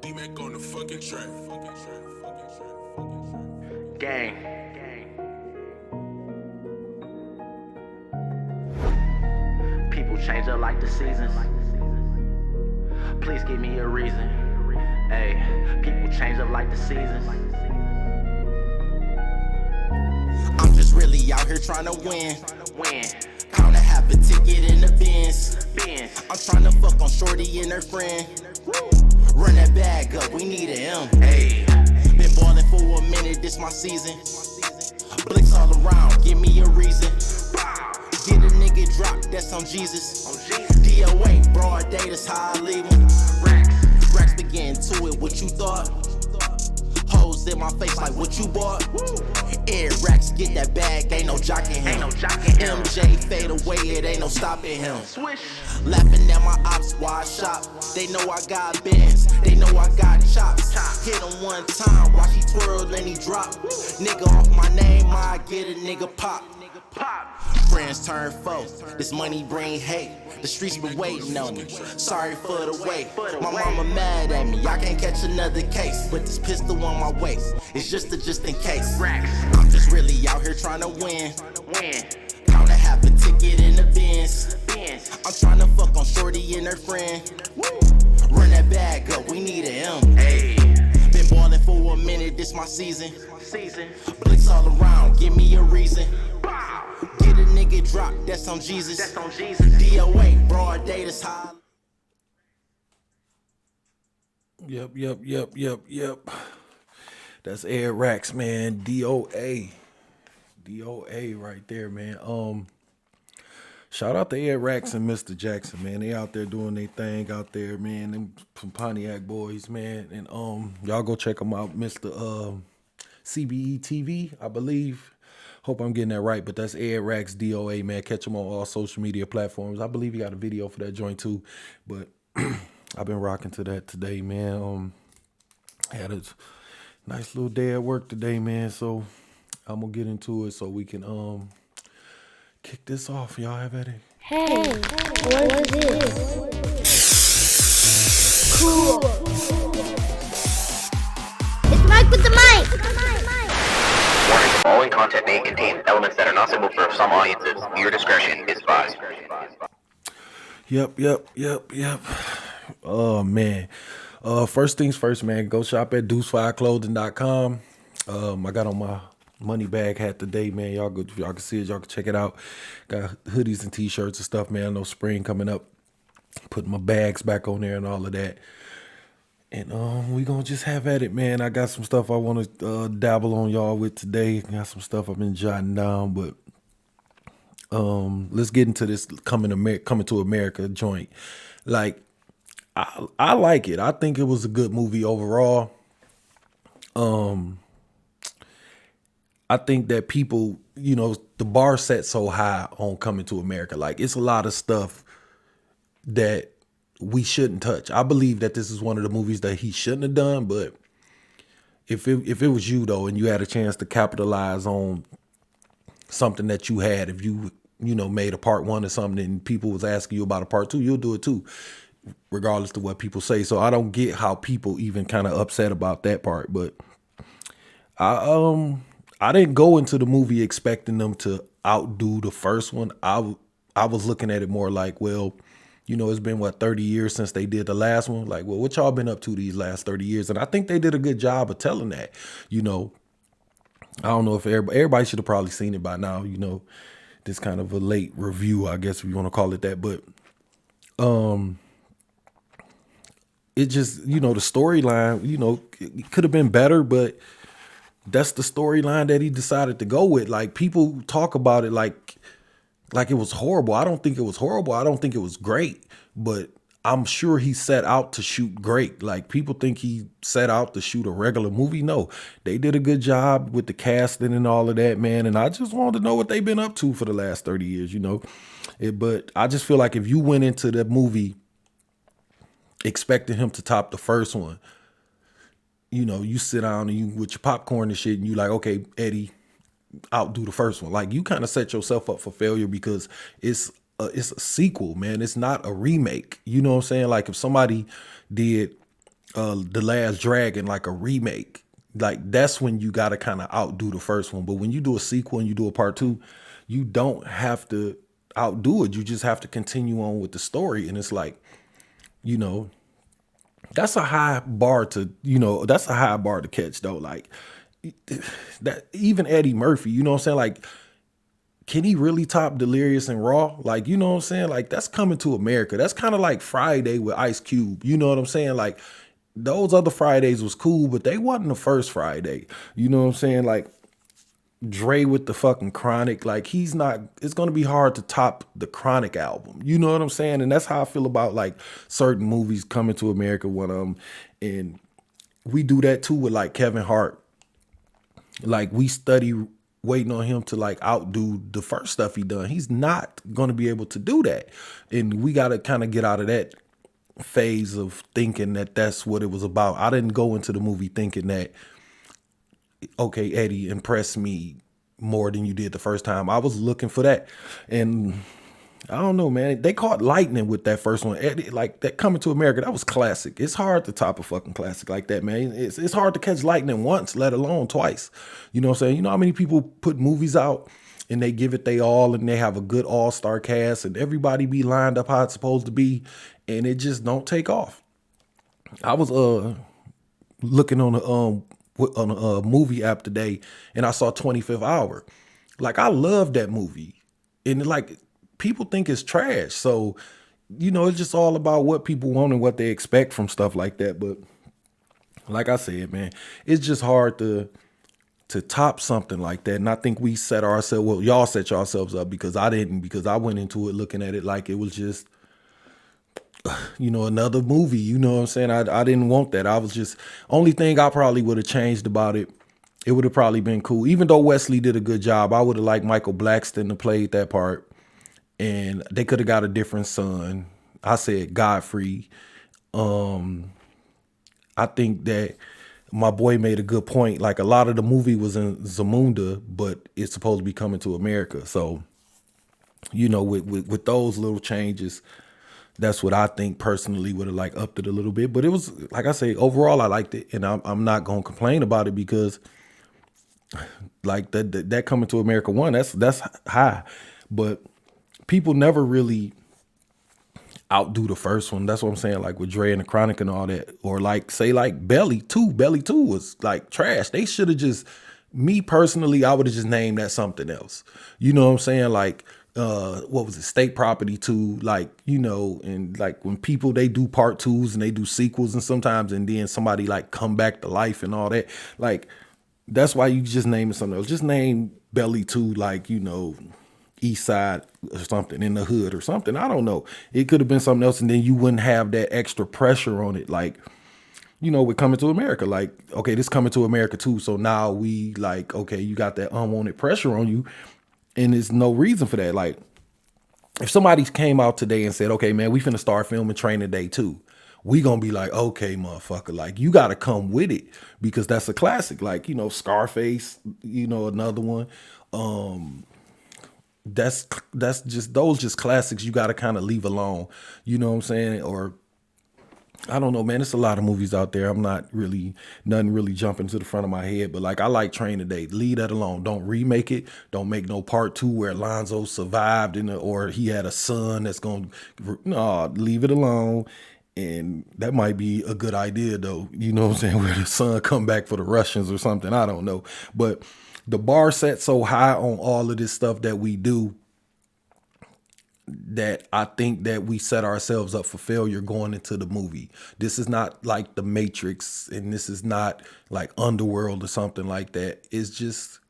D-Mac on the fucking track. Gang. People change up like the seasons. Please give me a reason. Hey, people change up like the seasons. I'm just really out here trying to win. Win. Count to have a ticket in the Benz. Benz. I'm trying to fuck on Shorty and her friend. Run that bag up, we need an M. Hey. Been ballin' for a minute, this my season. Blicks all around, give me a reason. Get a nigga dropped, that's on Jesus. DOA, broad day, that's how I leave 'em. Racks begin to it, what you thought? Hoes in my face like what you bought? Air racks, get that bag, ain't no jocking him. MJ fade away, it ain't no stopping him. Swish. Laughing at my ops while I shop. They know I got bands, they know I got chops. Hit him one time, watch he twirl and he drop. Nigga off my name, I get a nigga pop. Friends turn foes, this money bring hate. The streets been waiting on me, sorry for the wait. My mama mad at me, I can't catch another case. But this pistol on my waist, it's just in case. I'm just really out here trying to win. Count to have a ticket in the Benz. I'm trying to fuck on Shorty and her friend. Run that bag up, we need an M. Hey. Been ballin' for a minute, this my season. Blicks all around, give me a reason. Get a nigga dropped, that's on Jesus. DOA, broad day, that's how. Yep. That's Air Racks, man. DOA right there, man. Shout out to Air Racks and Mr. Jackson, man. They out there doing their thing out there, man. Them from Pontiac boys, man. And y'all go check them out, Mr. CBE TV, I believe. Hope I'm getting that right, but that's Air Racks DOA, man. Catch them on all social media platforms. I believe he got a video for that joint too, but I've been rocking to that today, man. Had a nice little day at work today, man. So I'm gonna get into it so we can kick this off. Y'all have at it. Hey, what is this? Cool. It's Mike with the mic. Warning, the following content may contain elements that are not suitable for some audiences. Your discretion is advised. Yep. Oh, man. First things first, man. Go shop at deuce5clothing.com. I got on my money bag hat today, man. Y'all can see it. Y'all can check it out. Got hoodies and t-shirts and stuff, man. I know spring coming up. Putting my bags back on there and all of that. And we gonna just have at it, man. I got some stuff I want to dabble on y'all with today. Got some stuff I've been jotting down, but let's get into this coming to America joint. Like, I like it. I think it was a good movie overall. I think that people, the bar set so high on Coming to America. Like, it's a lot of stuff that we shouldn't touch. I believe that this is one of the movies that he shouldn't have done, but if it was you though, and you had a chance to capitalize on something that you had, if you made a part one or something and people was asking you about a part two, you'll do it too, regardless of what people say. So I don't get how people even kind of upset about that part, but I didn't go into the movie expecting them to outdo the first one. I was looking at it more like, well, it's been 30 years since they did the last one. Like, well, what y'all been up to these last 30 years? And I think they did a good job of telling that. I don't know if everybody should have probably seen it by now. This kind of a late review, I guess if you want to call it that. But it just, the storyline, it could have been better, but that's the storyline that he decided to go with. Like, people talk about it like it was horrible. I don't think it was horrible. I don't think it was great, but I'm sure he set out to shoot great. Like, people think he set out to shoot a regular movie. No, they did a good job with the casting and all of that, man. And I just wanted to know what they've been up to for the last 30 years, But I just feel like if you went into the movie expecting him to top the first one, you sit down and you with your popcorn and shit and you like, okay, Eddie, outdo the first one. Like, you kind of set yourself up for failure because it's a sequel, man. It's not a remake. You know what I'm saying? Like, if somebody did The Last Dragon, like a remake, like that's when you got to kind of outdo the first one. But when you do a sequel and you do a part two, you don't have to outdo it. You just have to continue on with the story. And it's like, you know, that's a high bar to, that's a high bar to catch though. Like that, even Eddie Murphy, you know what I'm saying? Like, can he really top Delirious and Raw? Like, you know what I'm saying? Like, that's coming to America. That's kind of like Friday with Ice Cube. You know what I'm saying? Like, those other Fridays was cool, but they wasn't the first Friday. You know what I'm saying? Like, Dre with the fucking Chronic. Like, it's going to be hard to top the Chronic album. You know what I'm saying? And that's how I feel about, like, certain movies coming to America, one of them. And we do that, too, with, like, Kevin Hart. Like, we study waiting on him to like outdo the first stuff he done. He's not going to be able to do that. And we got to kind of get out of that phase of thinking that that's what it was about. I didn't go into the movie thinking that, okay, Eddie, impress me more than you did the first time. I was looking for that. And I don't know, man. They caught lightning with that first one. Eddie, like that Coming to America, that was classic. It's hard to top a fucking classic like that, man. It's hard to catch lightning once, let alone twice. You know what I'm saying? You know how many people put movies out and they give it they all and they have a good all-star cast and everybody be lined up how it's supposed to be and it just don't take off. I was looking on a movie app today and I saw 25th Hour. Like, I love that movie. And like, people think it's trash. So, it's just all about what people want and what they expect from stuff like that. But like I said, man, it's just hard to top something like that. And I think we set ourselves, well, y'all set yourselves up because I didn't, because I went into it looking at it like it was just, another movie. You know what I'm saying? I didn't want that. I was just, only thing I probably would have changed about it, it would have probably been cool. Even though Wesley did a good job, I would have liked Michael Blackston to play that part. And they could have got a different son. I said Godfrey. I think that my boy made a good point. Like, a lot of the movie was in Zamunda, but it's supposed to be coming to America. So, with those little changes, that's what I think personally would have like upped it a little bit. But it was, like I say, overall I liked it, and I'm not gonna complain about it because, like that Coming to America one, that's high, but people never really outdo the first one. That's what I'm saying. Like with Dre and the Chronic and all that, or like say like Belly 2 was like trash. They should have just, me personally, I would have just named that something else. You know what I'm saying? Like, what was it? State Property 2, like, and like when people, they do part twos and they do sequels and sometimes, and then somebody like come back to life and all that. Like, that's why you just name it something else. Just name Belly 2, like, East Side or something, In the Hood or something. I don't know. It could have been something else, and then you wouldn't have that extra pressure on it. Like, with Coming to America, like, okay, this Coming to America too. So now we like, okay, you got that unwanted pressure on you, and there's no reason for that. Like, if somebody came out today and said, okay, man, we finna start filming Training Day 2, we gonna be like, okay, motherfucker, like, you gotta come with it because that's a classic. Like, Scarface, another one. That's just, those just classics you got to kind of leave alone. You know what I'm saying? Or I don't know, man. It's a lot of movies out there. Nothing really jumping to the front of my head. But like, I like Training Day. Leave that alone. Don't remake it. Don't make no part 2 where Alonzo survived or he had a son that's going to, no, leave it alone. And that might be a good idea though. You know what I'm saying? Where the son come back for the Russians or something. I don't know. But the bar set so high on all of this stuff that we do that I think that we set ourselves up for failure going into the movie. This is not like The Matrix, and this is not like Underworld or something like that. It's just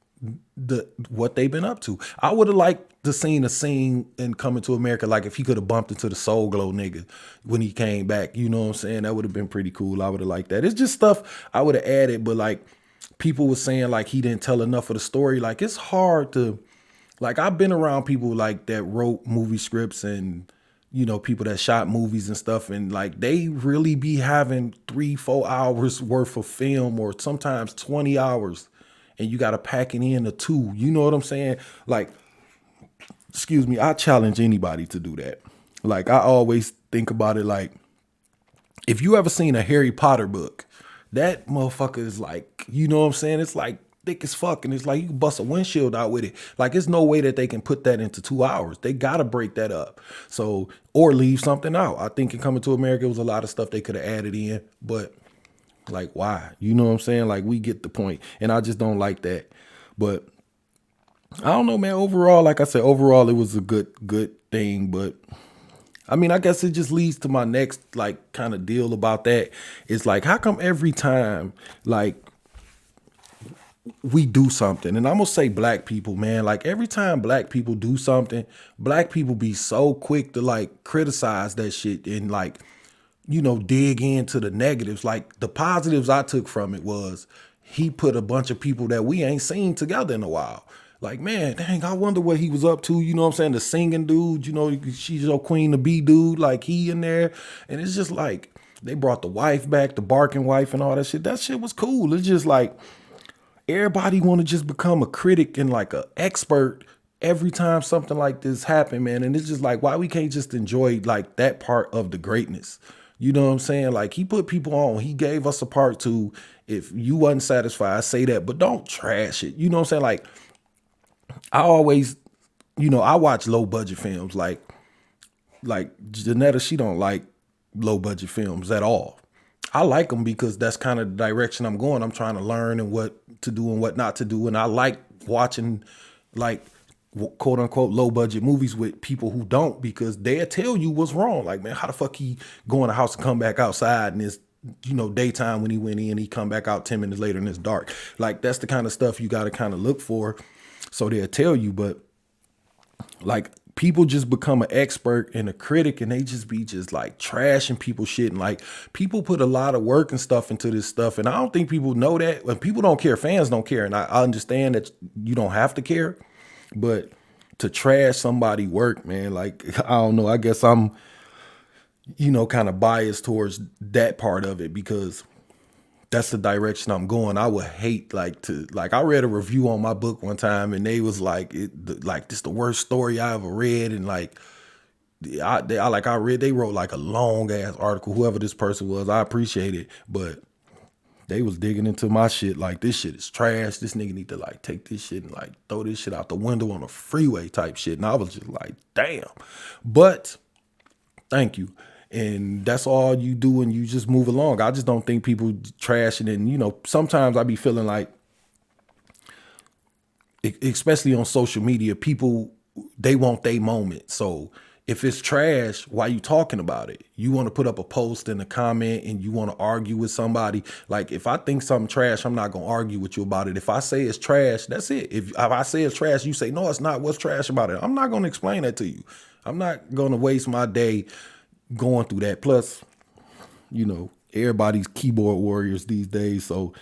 what they've been up to. I would have liked to seen a scene in Coming to America, like if he could have bumped into the Soul Glow nigga when he came back. You know what I'm saying? That would have been pretty cool. I would have liked that. It's just stuff I would have added, but like, people were saying like he didn't tell enough of the story. Like, it's hard to, like, I've been around people like that wrote movie scripts and, people that shot movies and stuff. And like, they really be having 3-4 hours worth of film, or sometimes 20 hours. And you got to pack it in a 2. You know what I'm saying? Like, excuse me, I challenge anybody to do that. Like, I always think about it like, if you ever seen a Harry Potter book, that motherfucker is like, you know what I'm saying? It's like thick as fuck, and it's like you can bust a windshield out with it. Like, there's no way that they can put that into 2 hours. They gotta break that up. So, or leave something out. I think in Coming to America, it was a lot of stuff they could have added in, but like, why? You know what I'm saying? Like, we get the point, and I just don't like that. But I don't know, man. Overall, like I said, overall, it was a good thing, but I mean, I guess it just leads to my next like kind of deal about that. It's like, how come every time like we do something, and I'm gonna say black people, man, like every time black people do something, black people be so quick to like criticize that shit and like, you know, dig into the negatives. Like the positives I took from it was he put a bunch of people that we ain't seen together in a while. Like, man, dang, I wonder what he was up to. You know what I'm saying? The singing dude, you know, she's your queen to be dude, like he in there. And it's just like, they brought the wife back, the barking wife and all that shit. That shit was cool. It's just like, everybody want to just become a critic and like an expert every time something like this happen, man. And it's just like, why we can't just enjoy like that part of the greatness? You know what I'm saying? Like, he put people on. He gave us a part to, if you wasn't satisfied, say that, but don't trash it. You know what I'm saying? Like, I always, you know, I watch low budget films. Like Janetta, she don't like low budget films at all. I like them because that's kind of the direction I'm going. I'm trying to learn and what to do and what not to do. And I like watching like quote unquote low budget movies with people who don't, because they'll tell you what's wrong. Like, man, how the fuck he go in the house and come back outside and it's, you know, daytime when he went in, he come back out 10 minutes later and it's dark. Like, that's the kind of stuff you got to kind of look for. So they'll tell you, but like people just become an expert and a critic and they just be just like trashing people's shit. And like people put a lot of work and stuff into this stuff. And I don't think people know that. When people don't care, fans don't care. And I understand that you don't have to care, but to trash somebody's work, man, like, I don't know, I guess I'm, you know, kind of biased towards that part of it because that's the direction I'm going. I would hate like to, like, I read a review on my book one time and they was like, like, this the worst story I ever read. And like, they wrote like a long ass article, whoever this person was, I appreciate it. But they was digging into my shit like, this shit is trash. This nigga need to like take this shit and like throw this shit out the window on a freeway type shit. And I was just like, damn. But thank you. And that's all you do, and you just move along. I just don't think people trash it. And, you know, sometimes I be feeling like, especially on social media, people, they want their moment. So if it's trash, why you talking about it? You want to put up a post and a comment and you want to argue with somebody. Like, if I think something trash, I'm not going to argue with you about it. If I say it's trash, that's it. If I say it's trash, you say, no, it's not. What's trash about it? I'm not going to explain that to you. I'm not going to waste my day going through that. Plus, you know, everybody's keyboard warriors these days, so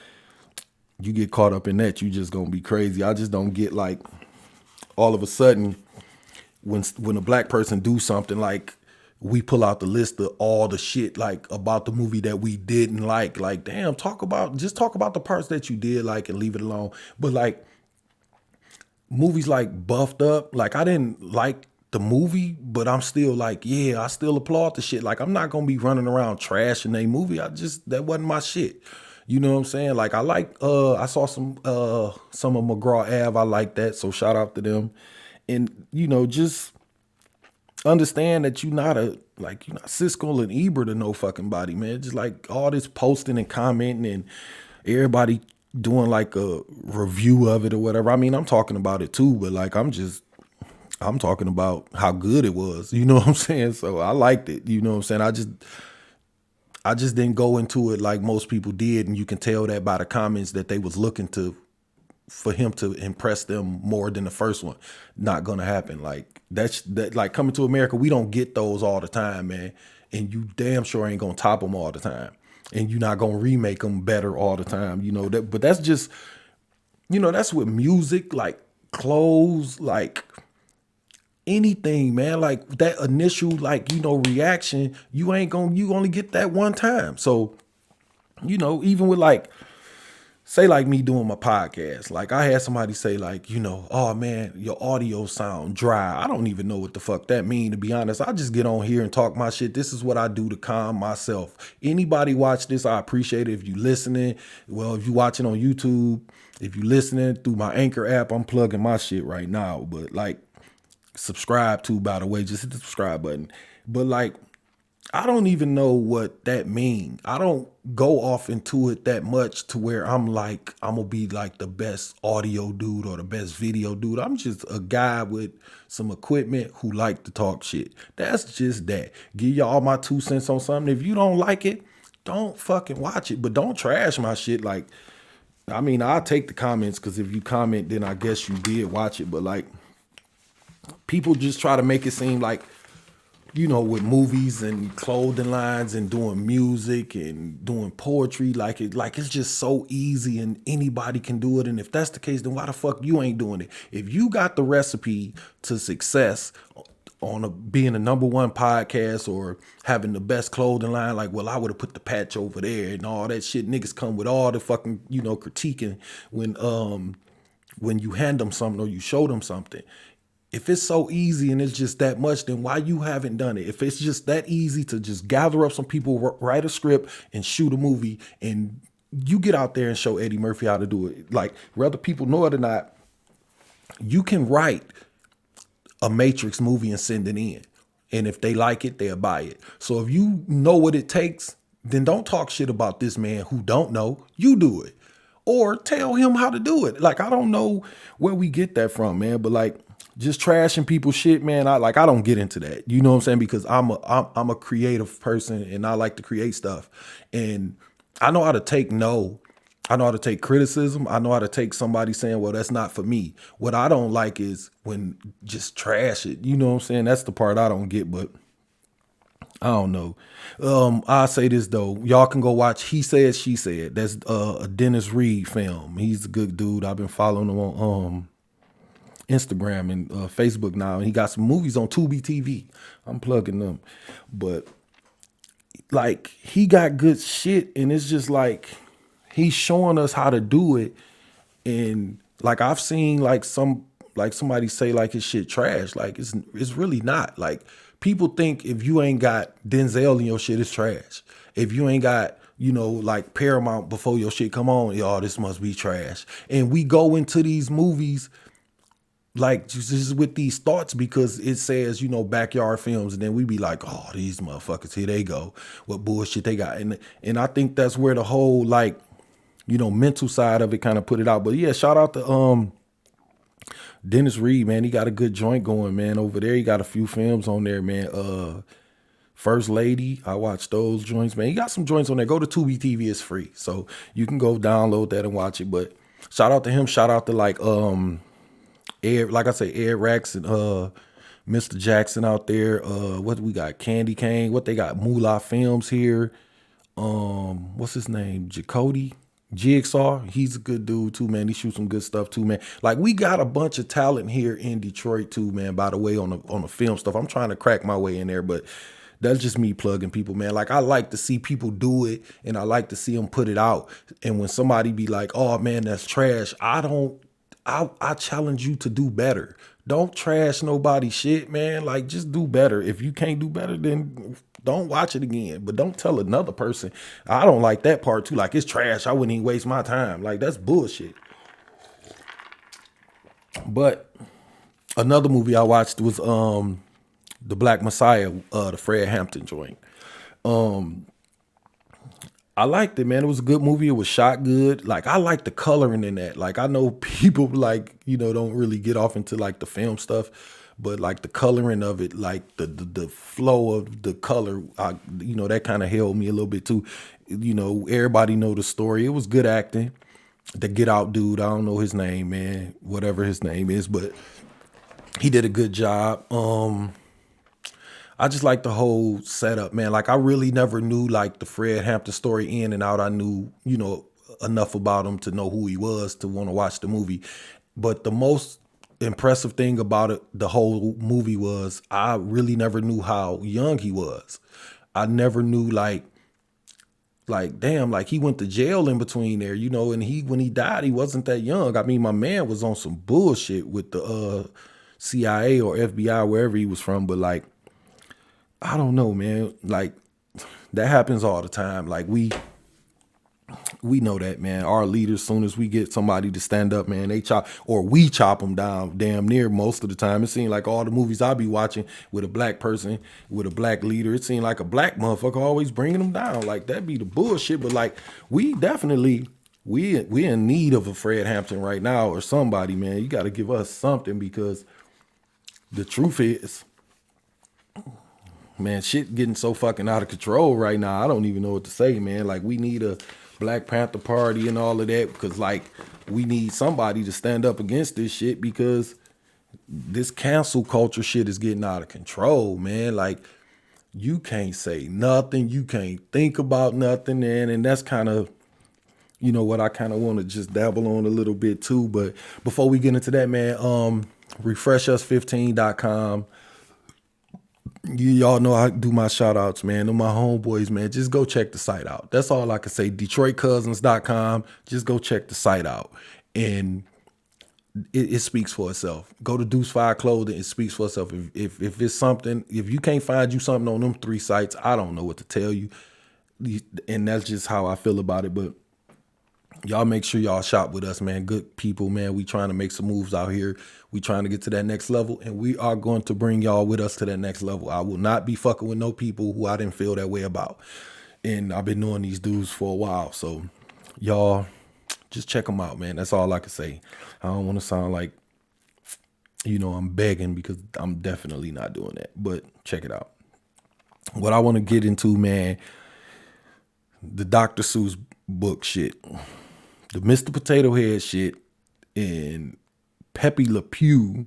you get caught up in that, you just gonna be crazy. I just don't get like, all of a sudden when a black person do something, like we pull out the list of all the shit like about the movie that we didn't like damn, talk about the parts that you did like and leave it alone. But like movies like Buffed Up, like I didn't like the movie, but I'm still like, yeah, I still applaud the shit. Like, I'm not gonna be running around trashing a movie. That wasn't my shit. You know what I'm saying? Like, I saw some of McGraw Ave. I like that, so shout out to them. And, you know, just understand that you're not Siskel and Ebert or no fucking body, man. Just like all this posting and commenting and everybody doing like a review of it or whatever. I mean, I'm talking about it too, but like, I'm talking about how good it was, you know what I'm saying? So I liked it, you know what I'm saying? I just didn't go into it like most people did, and you can tell that by the comments that they was looking for him to impress them more than the first one. Not gonna happen. Like that like Coming to America, we don't get those all the time, man. And you damn sure ain't gonna top them all the time. And you're not gonna remake them better all the time, you know. But that's just, you know, that's with music, like clothes, like anything, man. Like that initial, like, you know, reaction, you only get that one time. So, you know, even with like say like me doing my podcast. Like I had somebody say like, oh man, your audio sound dry. I don't even know what the fuck that mean, to be honest. I just get on here and talk my shit. This is what I do to calm myself. Anybody watch this, I appreciate it. If you listening, well, if you watching on YouTube, if you listening through my Anchor app, I'm plugging my shit right now. But like, subscribe to, by the way, just hit the subscribe button. But like, I don't even know what that mean. I don't go off into it that much to where I'm like, I'm gonna be like the best audio dude or the best video dude. I'm just a guy with some equipment who like to talk shit. That's just that. Give y'all my 2 cents on something. If you don't like it, don't fucking watch it, but don't trash my shit. Like, I mean, I'll take the comments, because if you comment, then I guess you did watch it. But like, people just try to make it seem like, with movies and clothing lines and doing music and doing poetry, like it's just so easy and anybody can do it. And if that's the case, then why the fuck you ain't doing it? If you got the recipe to success on being a #1 podcast or having the best clothing line, like, well, I would have put the patch over there and all that shit. Niggas come with all the fucking, critiquing when you hand them something or you show them something. If it's so easy and it's just that much, then why you haven't done it? If it's just that easy to just gather up some people, write a script and shoot a movie, and you get out there and show Eddie Murphy how to do it. Like, whether people know it or not, you can write a Matrix movie and send it in. And if they like it, they'll buy it. So if you know what it takes, then don't talk shit about this man who don't know. You do it. Or tell him how to do it. Like, I don't know where we get that from, man. But like, just trashing people's shit, man, I don't get into that. You know what I'm saying? Because I'm a creative person and I like to create stuff. And I know how to take no. I know how to take criticism. I know how to take somebody saying, well, that's not for me. What I don't like is when just trash it. You know what I'm saying? That's the part I don't get, but I don't know. I'll say this though. Y'all can go watch He Said, She Said. That's a Dennis Reed film. He's a good dude. I've been following him on Instagram and Facebook now, and he got some movies on Tubi TV. I'm plugging them, but like, he got good shit, and it's just like he's showing us how to do it. And like, I've seen like somebody say like his shit trash. Like, it's really not. Like, people think if you ain't got Denzel in your shit, it's trash. If you ain't got like Paramount before your shit come on, y'all, this must be trash. And we go into these movies like just with these thoughts because it says, Backyard Films, and then we be like, oh, these motherfuckers, here they go, what bullshit they got. And I think that's where the whole like, mental side of it kind of put it out. But yeah, shout out to Dennis Reed, man. He got a good joint going, man, over there. He got a few films on there, man. First Lady, I watched those joints, man. He got some joints on there. Go to Tubi TV, it's free. So you can go download that and watch it. But shout out to him. Shout out to like Ed, like I say, Ed Rax and Mr. Jackson out there. What we got? Candy Cane. What they got? Moolah Films here. What's his name? Jacody Jigsaw. He's a good dude too, man. He shoots some good stuff too, man. Like, we got a bunch of talent here in Detroit too, man. By the way, on the film stuff, I'm trying to crack my way in there, but that's just me plugging people, man. Like, I like to see people do it, and I like to see them put it out. And when somebody be like, "Oh man, that's trash," I challenge you to do better. Don't trash nobody's shit, man. Like, just do better. If you can't do better, then don't watch it again. But don't tell another person. I don't like that part too. Like, it's trash, I wouldn't even waste my time. Like, that's bullshit. But another movie I watched was The Black Messiah, the Fred Hampton joint. I liked it, man. It was a good movie. It was shot good. Like, I like the coloring in that. Like, I know people like, don't really get off into like the film stuff, but like the coloring of it, like the flow of the color, that kind of held me a little bit too. Everybody know the story. It was good acting. The Get Out dude, I don't know his name, man, whatever his name is, but he did a good job. I just like the whole setup, man. Like, I really never knew like the Fred Hampton story in and out. I knew, enough about him to know who he was to want to watch the movie. But the most impressive thing about it, the whole movie, was I really never knew how young he was. I never knew like Like, damn, like he went to jail in between there, you know, and when he died, he wasn't that young. I mean, my man was on some bullshit with the CIA or FBI, wherever he was from, but like, I don't know, man. Like, that happens all the time. Like, we know that, man. Our leaders, soon as we get somebody to stand up, man, we chop them down damn near most of the time. It seems like all the movies I be watching with a black person, with a black leader, it seems like a black motherfucker always bringing them down. Like, that'd be the bullshit. But like, we definitely, we in need of a Fred Hampton right now or somebody, man. You got to give us something, because the truth is, man, shit getting so fucking out of control right now. I don't even know what to say, man. Like, we need a Black Panther Party and all of that, because like, we need somebody to stand up against this shit, because this cancel culture shit is getting out of control, man. Like, you can't say nothing, you can't think about nothing, man. And that's kind of, you know, what I kind of want to just dabble on a little bit too. But before we get into that, man, refreshus15.com. Y'all know I do my shout outs, man. To my homeboys, man. Just go check the site out. That's all I can say. DetroitCousins.com. Just go check the site out. And it speaks for itself. Go to Deuce 5 Clothing. It speaks for itself. If it's something, if you can't find you something on them 3 sites, I don't know what to tell you. And that's just how I feel about it. But y'all make sure y'all shop with us, man. Good people, man. We trying to make some moves out here. We trying to get to that next level, and we are going to bring y'all with us to that next level. I will not be fucking with no people who I didn't feel that way about. And I've been knowing these dudes for a while. So y'all just check them out, man. That's all I can say. I don't want to sound like, you know, I'm begging, because I'm definitely not doing that. But check it out. What I want to get into, man, the Dr. Seuss book shit. The Mr. Potato Head shit, and Pepe Le Pew,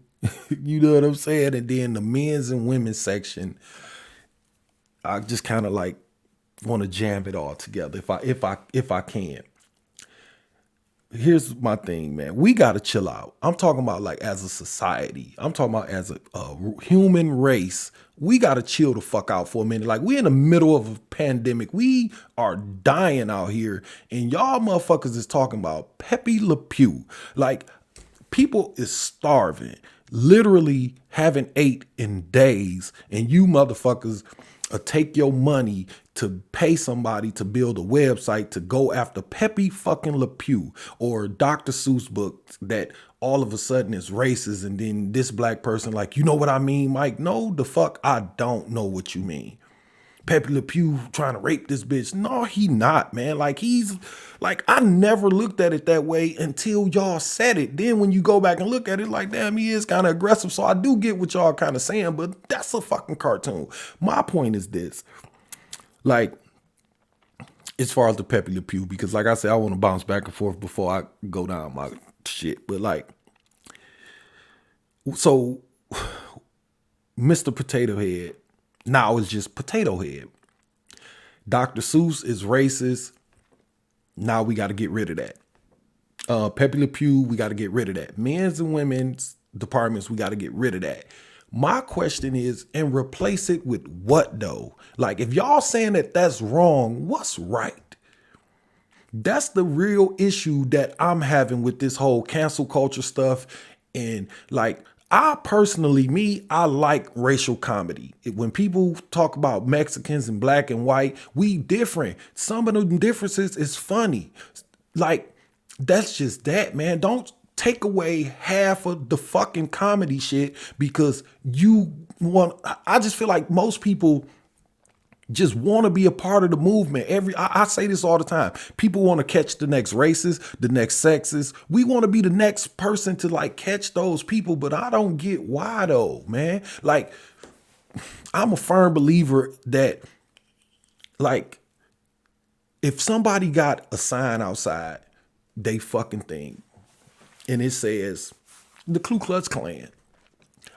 you know what I'm saying? And then the men's and women's section, I just kind of like want to jam it all together if I can. Here's my thing, man. We got to chill out. I'm talking about like as a society. I'm talking about as a human race. We got to chill the fuck out for a minute. Like, we in the middle of a pandemic. We are dying out here. And y'all motherfuckers is talking about Pepe Le Pew. Like, people is starving. Literally haven't ate in days. And you motherfuckers take your money to pay somebody to build a website to go after Pepe fucking Le Pew or Dr. Seuss book that all of a sudden is racist, and then this black person like, you know what I mean, Mike? No, the fuck, I don't know what you mean. Pepe Le Pew trying to rape this bitch. No, he not, man. Like, he's like, I never looked at it that way until y'all said it. Then when you go back and look at it, like, damn, he is kind of aggressive. So I do get what y'all kind of saying, but that's a fucking cartoon. My point is this. Like, as far as the Pepe Le Pew, because like I said, I want to bounce back and forth before I go down my shit. But like, so Mr. Potato Head, now it's just Potato Head. Dr. Seuss is racist. Now we got to get rid of that. Pepe Le Pew, we got to get rid of that. Men's and women's departments, we got to get rid of that. My question is, and replace it with what though? Like, if y'all saying that that's wrong, what's right? That's the real issue that I'm having with this whole cancel culture stuff. And like, I personally, I like racial comedy. When people talk about Mexicans and black and white, we different. Some of the differences is funny. Like, that's just that, man. Don't take away half of the fucking comedy shit because you want. I just feel like most people just want to be a part of the movement. I say this all the time. People want to catch the next racist, the next sexist. We want to be the next person to like catch those people, but I don't get why though, man. Like, I'm a firm believer that like, if somebody got a sign outside they fucking thing and it says the Ku Klux Klan,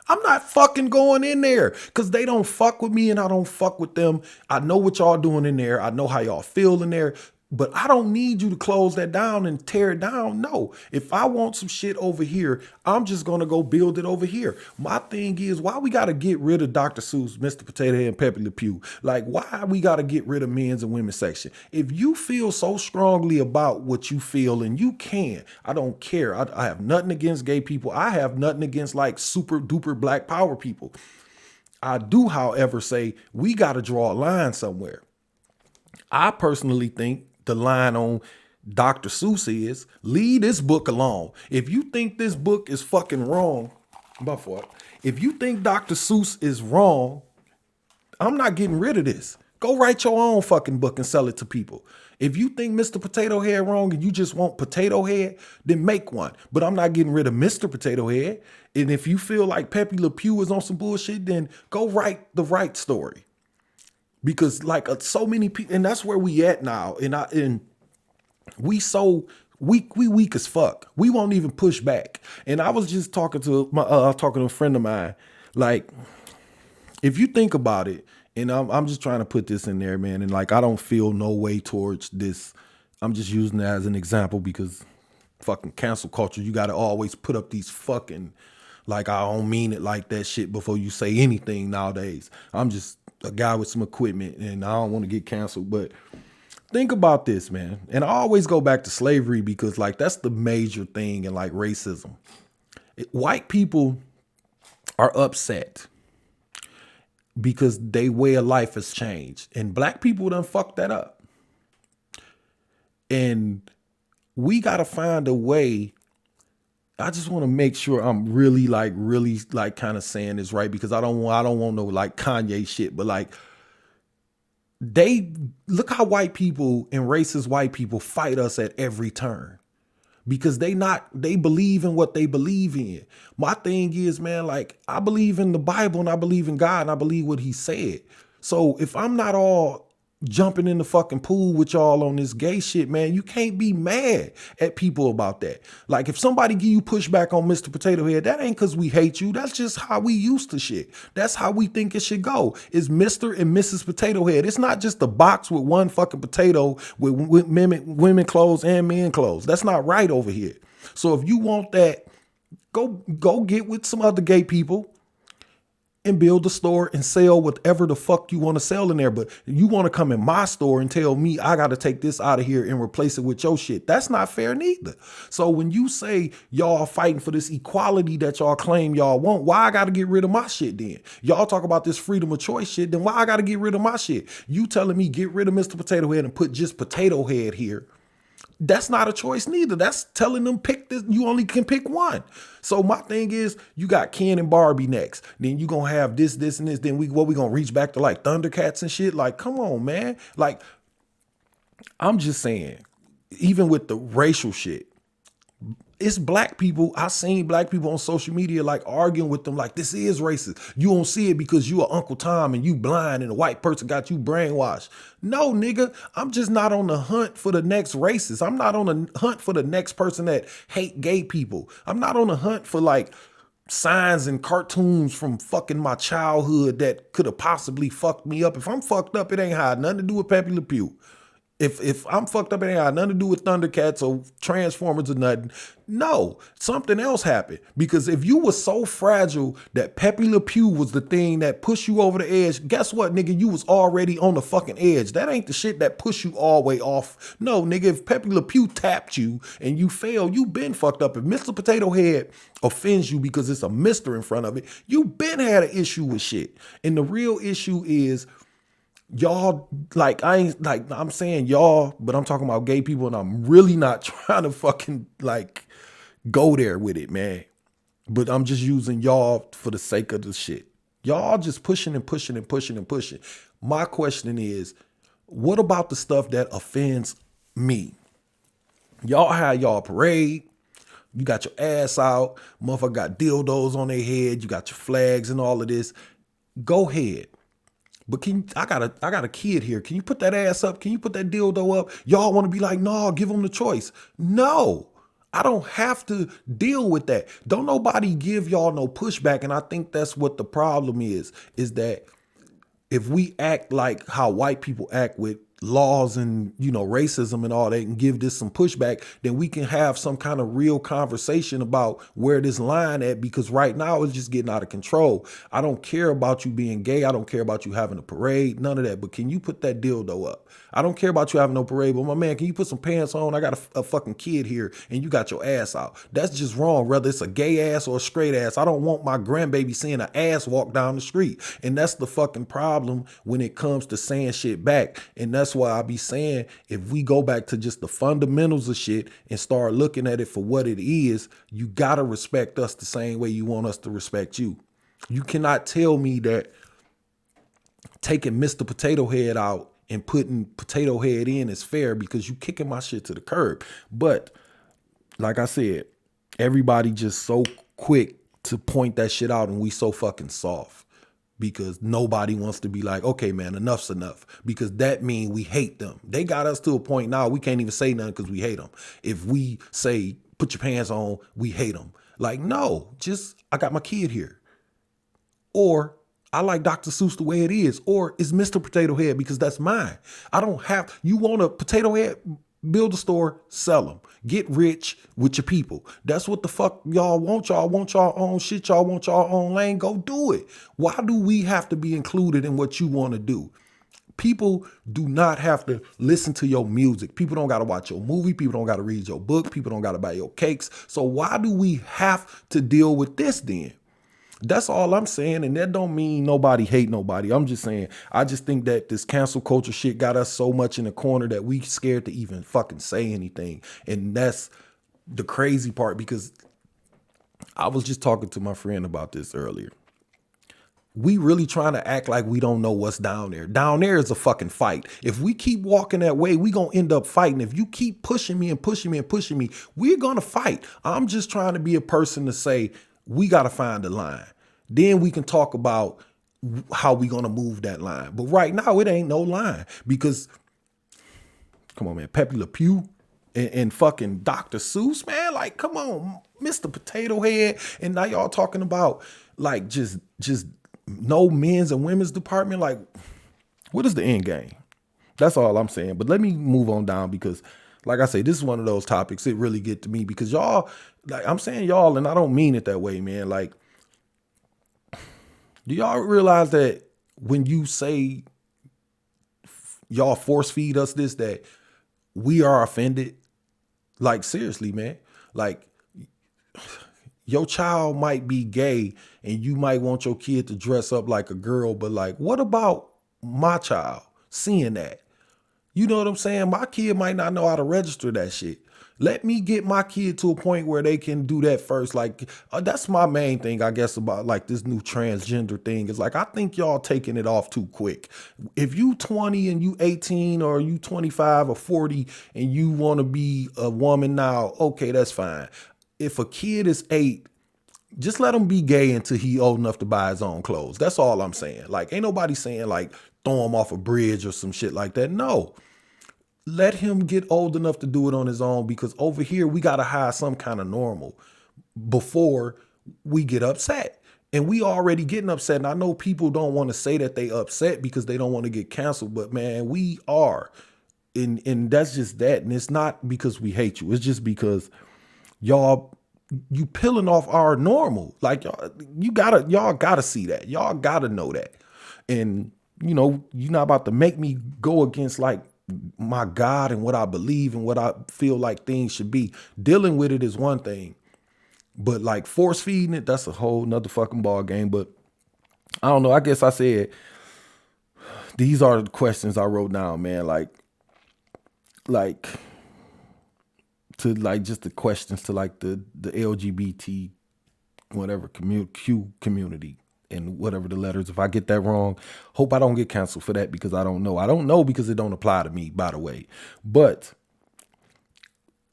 I'm not fucking going in there because they don't fuck with me and I don't fuck with them. I know what y'all doing in there. I know how y'all feel in there. But I don't need you to close that down and tear it down. No, if I want some shit over here, I'm just going to go build it over here. My thing is, why we got to get rid of Dr. Seuss, Mr. Potato Head, and Pepe Le Pew? Like, why we got to get rid of men's and women's section? If you feel so strongly about what you feel, and you can, I don't care. I have nothing against gay people. I have nothing against like super duper black power people. I do, however, say we got to draw a line somewhere. I personally think the line on Dr. Seuss is leave this book alone. If you think this book is fucking wrong, if you think Dr. Seuss is wrong, I'm not getting rid of this. Go write your own fucking book and sell it to people. If you think Mr. Potato Head wrong and you just want Potato Head, then make one. But I'm not getting rid of Mr. Potato Head. And if you feel like Pepe Le Pew is on some bullshit, then go write the right story. Because like so many people, and that's where we at now. And we so weak as fuck. We won't even push back. And I was just talking to a friend of mine. Like, if you think about it, and I'm just trying to put this in there, man. And like, I don't feel no way towards this. I'm just using that as an example because fucking cancel culture. You got to always put up these fucking, like, I don't mean it like that shit before you say anything nowadays. I'm just a guy with some equipment and I don't want to get canceled. But think about this, man. And I always go back to slavery because like, that's the major thing in like racism. White people are upset because their way of life has changed. And black people done fucked that up. And we got to find a way. I just want to make sure I'm really kind of saying this right, because I don't want no like Kanye shit, but like look how white people and racist white people fight us at every turn. Because they believe in what they believe in. My thing is, man, like, I believe in the Bible and I believe in God and I believe what he said. So if I'm not all jumping in the fucking pool with y'all on this gay shit, man, you can't be mad at people about that. Like, if somebody give you pushback on Mr. Potato Head, that ain't because we hate you. That's just how we used to shit. That's how we think it should go. It's Mr. and Mrs. Potato Head. It's not just a box with one fucking potato with women clothes and men clothes. That's not right over here. So if you want that, go get with some other gay people and build a store and sell whatever the fuck you want to sell in there. But you want to come in my store and tell me I got to take this out of here and replace it with your shit. That's not fair neither. So when you say y'all fighting for this equality that y'all claim y'all want, why I got to get rid of my shit then? Y'all talk about this freedom of choice shit, then why I got to get rid of my shit? You telling me get rid of Mr. Potato Head and put just Potato Head here. That's not a choice neither. That's telling them pick this. You only can pick one. So my thing is, you got Ken and Barbie next. Then you gonna have this, and this. Then we gonna reach back to like Thundercats and shit. Like, come on, man. Like, I'm just saying, even with the racial shit, it's black people. I seen black people on social media like arguing with them like this is racist. You don't see it because you are Uncle Tom and you blind and a white person got you brainwashed. No, nigga, I'm just not on the hunt for the next racist. I'm not on the hunt for the next person that hate gay people. I'm not on the hunt for like signs and cartoons from fucking my childhood that could have possibly fucked me up. If I'm fucked up, it ain't had nothing to do with Pepe Le Pew. If I'm fucked up, it ain't got nothing to do with Thundercats or Transformers or nothing. No, something else happened. Because if you were so fragile that Pepe Le Pew was the thing that pushed you over the edge, guess what, nigga? You was already on the fucking edge. That ain't the shit that pushed you all the way off. No, nigga, if Pepe Le Pew tapped you and you failed, you been fucked up. If Mr. Potato Head offends you because it's a Mr. in front of it, you been had an issue with shit. And the real issue is, y'all, like, I'm saying y'all, but I'm talking about gay people, and I'm really not trying to fucking like go there with it, man. But I'm just using y'all for the sake of the shit. Y'all just pushing and pushing and pushing and pushing. My question is, what about the stuff that offends me? Y'all had y'all parade. You got your ass out. Motherfucker got dildos on their head. You got your flags and all of this. Go ahead. But I got a kid here. Can you put that ass up? Can you put that dildo up? Y'all want to be like, no, give them the choice. No, I don't have to deal with that. Don't nobody give y'all no pushback. And I think that's what the problem is that if we act like how white people act with laws and, racism and all that and give this some pushback, then we can have some kind of real conversation about where this line at, because right now it's just getting out of control. I don't care about you being gay. I don't care about you having a parade, none of that. But can you put that dildo up? I don't care about you having no parade, but my man, can you put some pants on? I got a fucking kid here and you got your ass out. That's just wrong, whether it's a gay ass or a straight ass. I don't want my grandbaby seeing an ass walk down the street. And that's the fucking problem when it comes to saying shit back. And that's why I be saying, if we go back to just the fundamentals of shit and start looking at it for what it is, you gotta respect us the same way you want us to respect you. You cannot tell me that taking Mr. Potato Head out and putting Potato Head in is fair, because you kicking my shit to the curb. But like I said, everybody just so quick to point that shit out, and we so fucking soft because nobody wants to be like, okay, man, enough's enough, because that means we hate them. They got us to a point now we can't even say nothing because we hate them. If we say, put your pants on, we hate them. Like, no, just, I got my kid here. Or I like Dr. Seuss the way it is, or it's Mr. Potato Head because that's mine. I don't have, you want a potato head, build a store, sell them. Get rich with your people. That's what the fuck y'all want. Y'all want y'all own shit. Y'all want y'all own lane. Go do it. Why do we have to be included in what you want to do? People do not have to listen to your music. People don't got to watch your movie. People don't got to read your book. People don't got to buy your cakes. So why do we have to deal with this then? That's all I'm saying. And that don't mean nobody hate nobody. I'm just saying, I just think that this cancel culture shit got us so much in the corner that we scared to even fucking say anything. And that's the crazy part, because I was just talking to my friend about this earlier. We really trying to act like we don't know what's down there. Down there is a fucking fight. If we keep walking that way, we gonna end up fighting. If you keep pushing me and pushing me and pushing me, we're gonna fight. I'm just trying to be a person to say, we got to find a line. Then we can talk about how we going to move that line. But right now, it ain't no line, because, come on, man, Pepe Le Pew and fucking Dr. Seuss, man, like, come on, Mr. Potato Head. And now y'all talking about, like, just no men's and women's department. Like, what is the end game? That's all I'm saying. But let me move on down, because, like I say, this is one of those topics. It really get to me, because y'all, like I'm saying y'all, and I don't mean it that way, man. Like, do y'all realize that when you say y'all force feed us this, that we are offended? Like, seriously, man. Like, your child might be gay and you might want your kid to dress up like a girl, but like, what about my child seeing that? You know what I'm saying? My kid might not know how to register that shit. Let me get my kid to a point where they can do that first. Like, that's my main thing, I guess, about like this new transgender thing. Is like, I think y'all taking it off too quick. If you 20 and you 18, or you 25 or 40 and you want to be a woman now, okay, that's fine. If a kid is 8, just let him be gay until he old enough to buy his own clothes. That's all I'm saying. Like, ain't nobody saying like throw him off a bridge or some shit like that. No. Let him get old enough to do it on his own, because over here we got to hire some kind of normal before we get upset. And we already getting upset. And I know people don't want to say that they upset because they don't want to get canceled, but man, we are. And that's just that. And it's not because we hate you. It's just because y'all, you peeling off our normal. Like, y'all gotta see that. Y'all gotta know that. And you know, you're not about to make me go against like my God and what I believe and what I feel like things should be. Dealing with it is one thing, but like force feeding it, that's a whole nother fucking ball game. But I don't know. I guess I said, these are the questions I wrote down, man. Like to like just the questions to like the LGBT, whatever, Q community. And whatever the letters, if I get that wrong, hope I don't get canceled for that, because I don't know. I don't know because it don't apply to me, by the way. But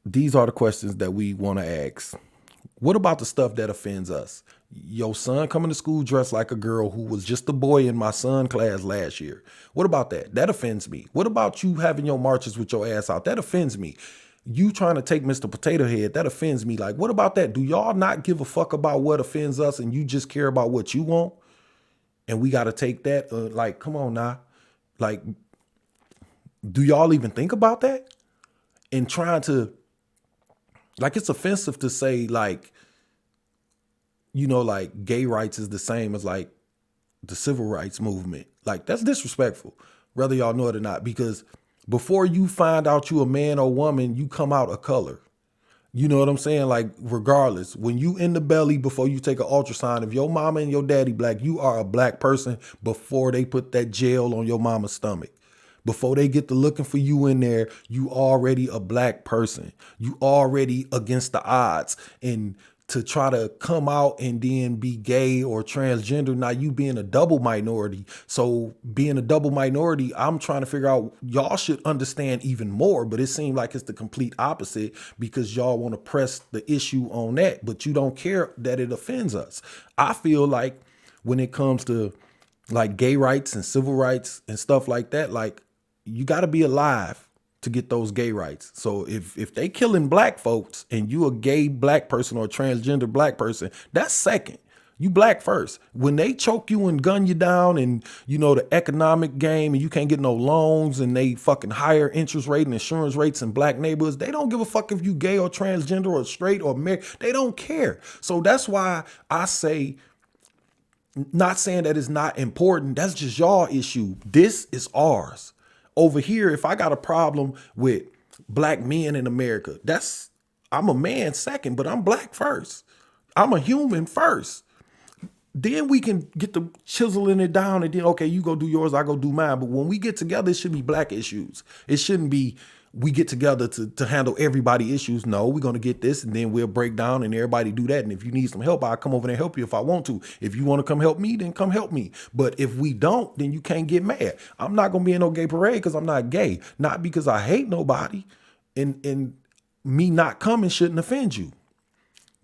these are the questions that we want to ask. What about the stuff that offends us? Your son coming to school dressed like a girl who was just a boy in my son class last year. What about that? That offends me. What about you having your marches with your ass out? That offends me. You trying to take Mr. Potato Head, that offends me. Like, what about that? Do y'all not give a fuck about what offends us and you just care about what you want? And we got to take that? Like, come on now. Like, Do y'all even think about that? And trying to, like, it's offensive to say, like, like gay rights is the same as like the civil rights movement. Like, that's disrespectful, whether y'all know it or not, because before you find out you a man or woman, you come out a color. You know what I'm saying? Like, regardless, when you in the belly before you take an ultrasound, if your mama and your daddy black, you are a black person before they put that gel on your mama's stomach. Before they get to looking for you in there, you already a black person. You already against the odds. And to try to come out and then be gay or transgender, now you being a double minority. So being a double minority, I'm trying to figure out, y'all should understand even more, but it seems like it's the complete opposite because y'all want to press the issue on that, but you don't care that it offends us. I feel like when it comes to like gay rights and civil rights and stuff like that, like, you got to be alive to get those gay rights. So if they killing black folks and you a gay black person or a transgender black person, that's second. You black first. When they choke you and gun you down and, the economic game and you can't get no loans and they fucking higher interest rate and insurance rates in black neighborhoods, they don't give a fuck if you gay or transgender or straight or married. They don't care. So that's why I say, not saying that it's not important. That's just y'all issue. This is ours. Over here, if I got a problem with black men in America, I'm a man second, but I'm black first. I'm a human first. Then we can get the chiseling it down and then, okay, you go do yours, I go do mine. But when we get together, it should be black issues. It shouldn't be we get together to handle everybody issues. No, we're going to get this and then we'll break down and everybody do that. And if you need some help, I'll come over there and help you if I want to. If you want to come help me, then come help me. But if we don't, then you can't get mad. I'm not going to be in no gay parade because I'm not gay. Not because I hate nobody. And me not coming shouldn't offend you.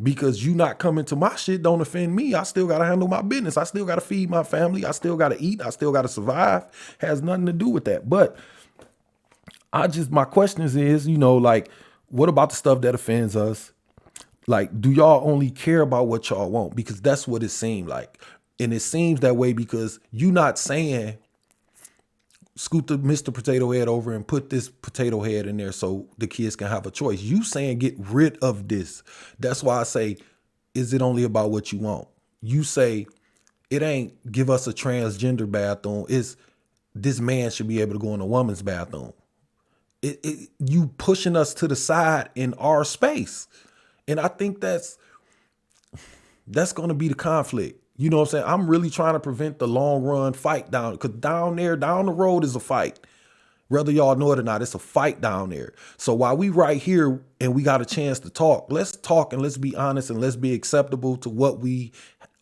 Because you not coming to my shit don't offend me. I still got to handle my business. I still got to feed my family. I still got to eat. I still got to survive. Has nothing to do with that. But my questions is, like, what about the stuff that offends us? Like, do y'all only care about what y'all want? Because that's what it seemed like. And it seems that way because you not saying, scoot the Mr. Potato Head over and put this potato head in there so the kids can have a choice. You saying get rid of this. That's why I say, is it only about what you want? You say, it ain't give us a transgender bathroom. It's this man should be able to go in a woman's bathroom. You pushing us to the side in our space. And I think that's going to be the conflict. You know what I'm saying? I'm really trying to prevent the long run fight down, because down the road is a fight. Whether y'all know it or not, it's a fight down there. So while we right here and we got a chance to talk, let's talk and let's be honest and let's be acceptable to what we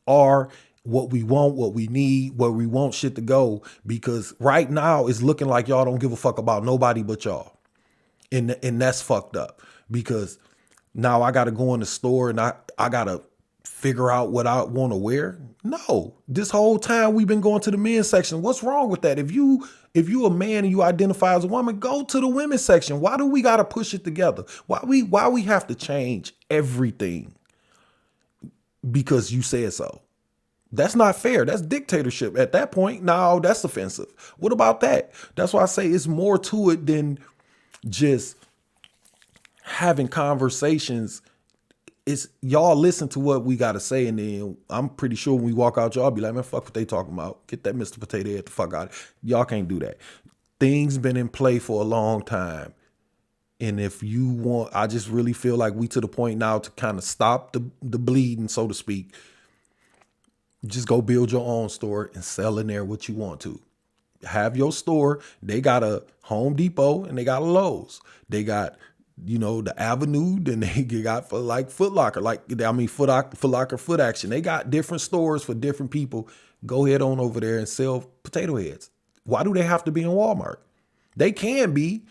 are, what we want, what we need, where we want shit to go. Because right now it's looking like y'all don't give a fuck about nobody but y'all. And that's fucked up, because now I got to go in the store and I got to figure out what I want to wear. No, this whole time we've been going to the men's section. What's wrong with that? If you a man and you identify as a woman, go to the women's section. Why do we got to push it together? Why we have to change everything because you said so? That's not fair. That's dictatorship at that point. No, that's offensive. What about that? That's why I say it's more to it than just having conversations. It's y'all listen to what we got to say, and then I'm pretty sure when we walk out, y'all be like, man, fuck what they talking about. Get that Mr. Potato Head the fuck out. Y'all can't do that. Things been in play for a long time. And if you want, I just really feel like we to the point now to kind of stop the bleeding, so to speak. Just go build your own store and sell in there what you want to. Have your store. They got a Home Depot and they got a Lowe's. They got, the Avenue, then they got for like Foot Locker, Foot Locker, Foot Action. They got different stores for different people. Go head on over there and sell potato heads. Why do they have to be in Walmart? They can be.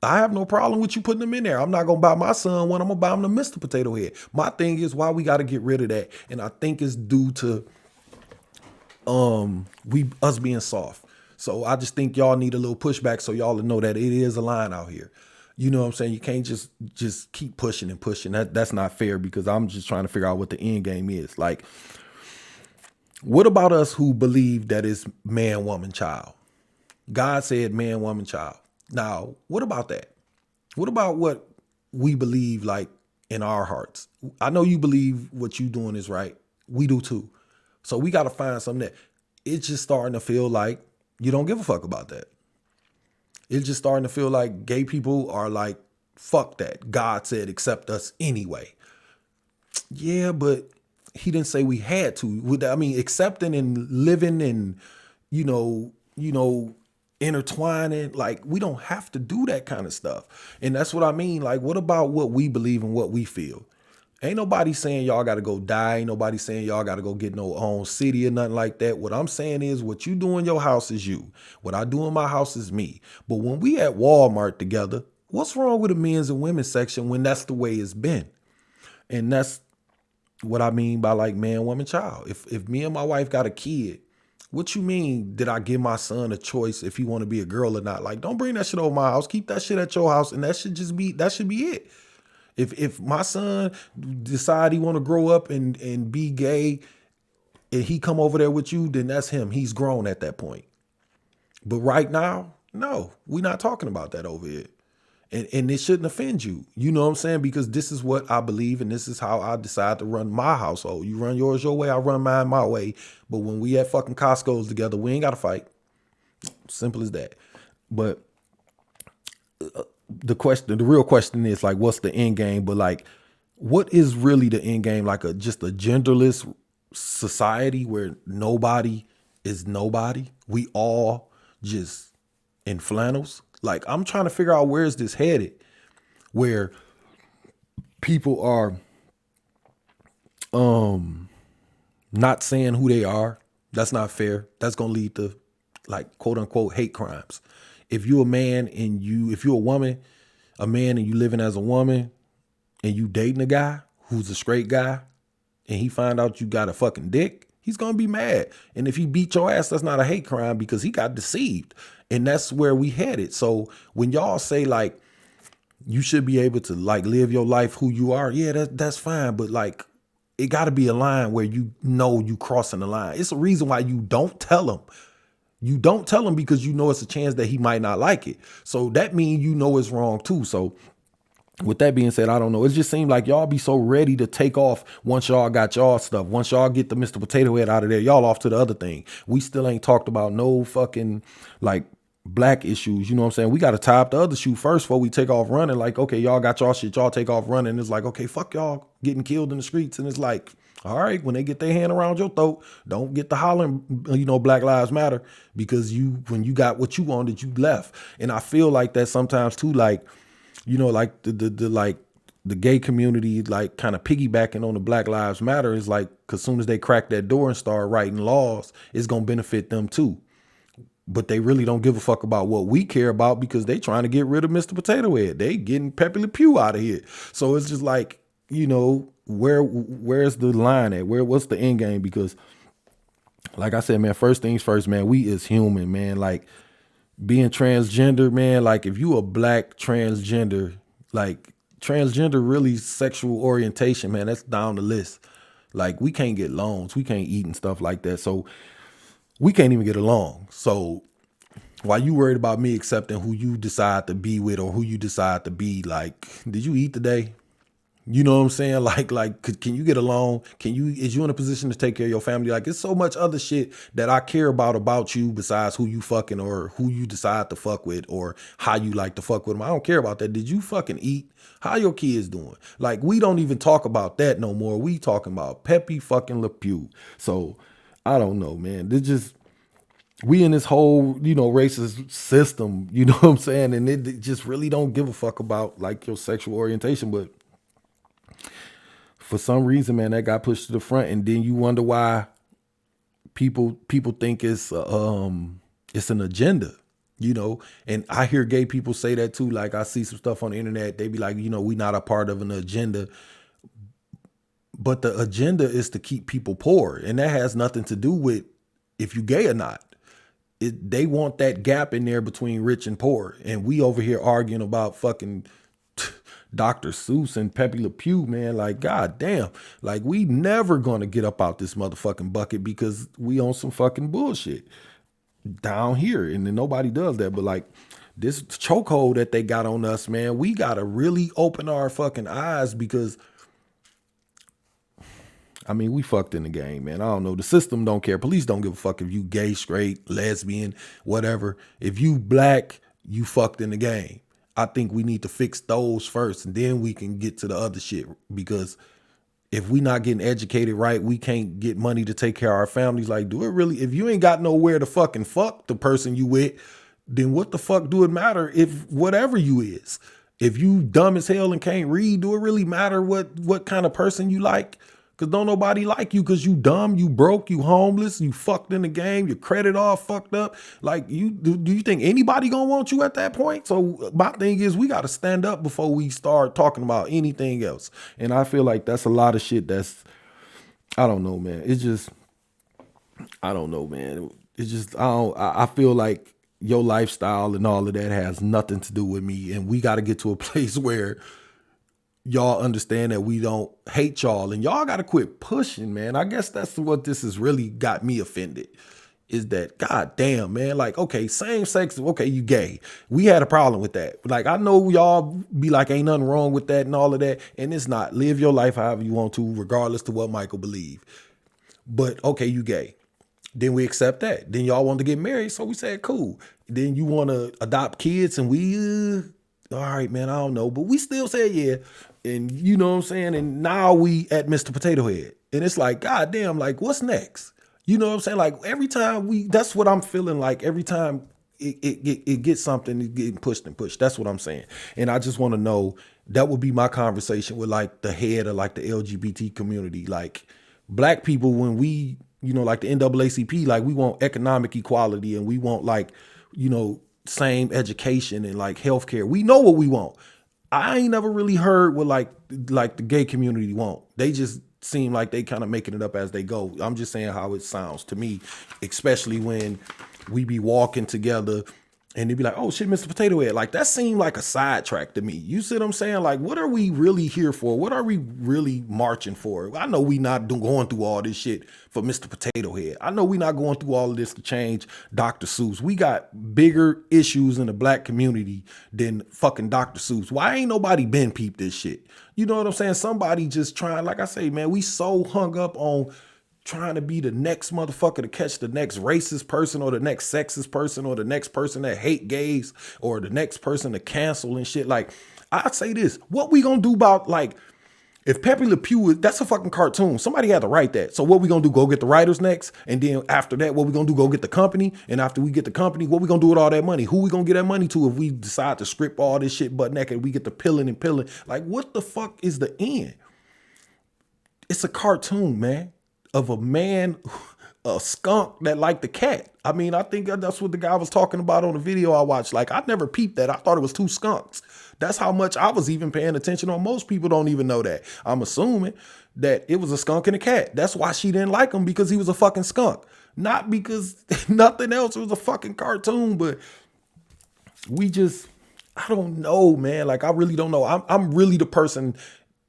I have no problem with you putting them in there. I'm not going to buy my son one. I'm going to buy him the Mr. Potato Head. My thing is why we got to get rid of that. And I think it's due to us being soft. So I just think y'all need a little pushback so y'all know that it is a line out here. You know what I'm saying? You can't just keep pushing and pushing. That's not fair, because I'm just trying to figure out what the end game is. Like, what about us who believe that it's man, woman, child? God said man, woman, child. Now, what about that? What about what we believe like in our hearts? I know you believe what you doing is right. We do too. So we got to find something that it's just starting to feel like you don't give a fuck about that. It's just starting to feel like gay people are like, fuck that. God said accept us anyway. Yeah, but he didn't say we had to. I mean, accepting and living and, intertwining, like we don't have to do that kind of stuff. And that's what I mean. Like, what about what we believe and what we feel? Ain't nobody saying y'all got to go die. Ain't nobody saying y'all got to go get no own city or nothing like that. What I'm saying is what you do in your house is you. What I do in my house is me. But when we at Walmart together, what's wrong with the men's and women's section when that's the way it's been? And that's what I mean by like man, woman, child. If me and my wife got a kid, what you mean did I give my son a choice if he want to be a girl or not? Like, don't bring that shit over my house. Keep that shit at your house, and that should be it. If my son decide he want to grow up and be gay and he come over there with you, then that's him. He's grown at that point. But right now, no, we're not talking about that over here. And it shouldn't offend you. You know what I'm saying? Because this is what I believe and this is how I decide to run my household. You run yours your way, I run mine my way. But when we at fucking Costco's together, we ain't got to fight. Simple as that. But the real question is like, what's the end game? But like, what is really the end game? Like just a genderless society where nobody is nobody. We all just in flannels. Like, I'm trying to figure out where is this headed, where people are not saying who they are. That's not fair. That's gonna lead to like quote unquote hate crimes. If you're a man and if you're a man and you living as a woman and you dating a guy who's a straight guy and he find out you got a fucking dick, he's gonna be mad. And if he beat your ass, that's not a hate crime because he got deceived. And that's where we headed. So when y'all say like you should be able to like live your life who you are, yeah, that's fine. But like it got to be a line where you know you crossing the line. It's a reason why you don't tell him. You don't tell him because you know it's a chance that he might not like it. So that means you know it's wrong too. So with that being said, I don't know. It just seemed like y'all be so ready to take off once y'all got y'all stuff. Once y'all get the Mr. Potato Head out of there, y'all off to the other thing. We still ain't talked about no fucking like black issues. You know what I'm saying? We got to tie up the other shoe first before we take off running. Like, okay, y'all got y'all shit. Y'all take off running. It's like, okay, fuck y'all getting killed in the streets. And it's like, all right, when they get their hand around your throat, don't get the hollering, Black Lives Matter, because when you got what you wanted, you left. And I feel like that sometimes too, like, like the gay community, like kind of piggybacking on the Black Lives Matter is like, cause soon as they crack that door and start writing laws, it's going to benefit them too. But they really don't give a fuck about what we care about because they trying to get rid of Mr. Potato Head. They getting Pepe Le Pew out of here. So it's just like, where's the line at? What's the end game? Because like I said, man, first things first, man, we is human, man. Like being transgender, man, like if you a black transgender, like transgender really sexual orientation, man, that's down the list. Like we can't get loans, we can't eat and stuff like that. So we can't even get along. So while you worried about me accepting who you decide to be with or who you decide to be, like, did you eat today? You know what I'm saying? Like, can you get along? Is you in a position to take care of your family? Like, it's so much other shit that I care about you besides who you fucking or who you decide to fuck with or how you like to fuck with them. I don't care about that. Did you fucking eat? How your kids doing? Like, we don't even talk about that no more. We talking about Pepe fucking Le Pew. So I don't know, man. We in this whole, racist system, you know what I'm saying? And it just really don't give a fuck about like your sexual orientation. But for some reason, man, that got pushed to the front. And then you wonder why people think it's an agenda, and I hear gay people say that too. Like I see some stuff on the internet. They be like, we not a part of an agenda. But the agenda is to keep people poor. And that has nothing to do with if you gay or not. They want that gap in there between rich and poor. And we over here arguing about fucking Dr. Seuss and Pepe Le Pew, man. Like, God damn. Like, we never gonna get up out this motherfucking bucket because we on some fucking bullshit down here. And then nobody does that. But like, this chokehold that they got on us, man, we got to really open our fucking eyes because, I mean, we fucked in the game, man. I don't know. The system don't care. Police don't give a fuck if you gay, straight, lesbian, whatever. If you black, you fucked in the game. I think we need to fix those first, and then we can get to the other shit. Because if we not getting educated right, we can't get money to take care of our families. Like, do it really? If you ain't got nowhere to fucking fuck the person you with, then what the fuck do it matter if whatever you is? If you dumb as hell and can't read, do it really matter what kind of person you like? Because don't nobody like you because you dumb, you broke, you homeless, you fucked in the game, your credit all fucked up. Like, you do you think anybody gonna want you at that point? So my thing is we got to stand up before we start talking about anything else. And I feel like that's a lot of shit that's, I don't know, man. It's just, I don't know, man. It's just, I feel like your lifestyle and all of that has nothing to do with me. And we got to get to a place where y'all understand that we don't hate y'all, and y'all got to quit pushing, man. I guess that's what this has really got me offended, is that, god damn, man, like, okay, same sex, okay, you gay. We had a problem with that. Like, I know y'all be like, ain't nothing wrong with that and all of that, and it's not. Live your life however you want to, regardless to what Michael believe. But, okay, you gay. Then we accept that. Then y'all want to get married, so we said, cool. Then you want to adopt kids, and we, all right, man, I don't know, but we still said yeah. And you know what I'm saying? And now we at Mr. Potato Head. And it's like, god damn, like, what's next? You know what I'm saying? Like, every time that's what I'm feeling like. Every time it gets something, it's getting pushed and pushed. That's what I'm saying. And I just want to know, that would be my conversation with like the head of like the LGBT community. Like, black people, when we, you know, like the NAACP, like, we want economic equality and we want, like, you know, same education and like healthcare. We know what we want. I ain't never really heard what like the gay community want. They just seem like they kind of making it up as they go. I'm just saying how it sounds to me, especially when we be walking together and they be like, oh shit, Mr. Potato Head. Like, that seemed like a sidetrack to me. You see what I'm saying? Like, what are we really here for? What are we really marching for? I know we not going through all this shit for Mr. Potato Head. I know we not going through all of this to change Dr. Seuss. We got bigger issues in the black community than fucking Dr. Seuss. Why ain't nobody been peeped this shit? You know what I'm saying? Somebody just trying, like I say, man, we so hung up on trying to be the next motherfucker to catch the next racist person or the next sexist person or the next person that hate gays or the next person to cancel and shit. Like, I'd say this, what we gonna do about, like, if Pepe Le Pew, that's a fucking cartoon. Somebody had to write that. So what we gonna do, go get the writers next? And then after that, what we gonna do, go get the company? And after we get the company, what we gonna do with all that money? Who we gonna get that money to if we decide to script all this shit butt naked? We get the pilling and pilling. Like, what the fuck is the end? It's a cartoon, man, of a man, a skunk that liked the cat. I mean, I think that's what the guy was talking about on the video I watched. Like, I never peeped that. I thought it was two skunks. That's how much I was even paying attention on. Most people don't even know that. I'm assuming that it was a skunk and a cat. That's why she didn't like him, because he was a fucking skunk. Not because nothing else. It was a fucking cartoon, but we just, I don't know, man. Like, I really don't know. I'm really the person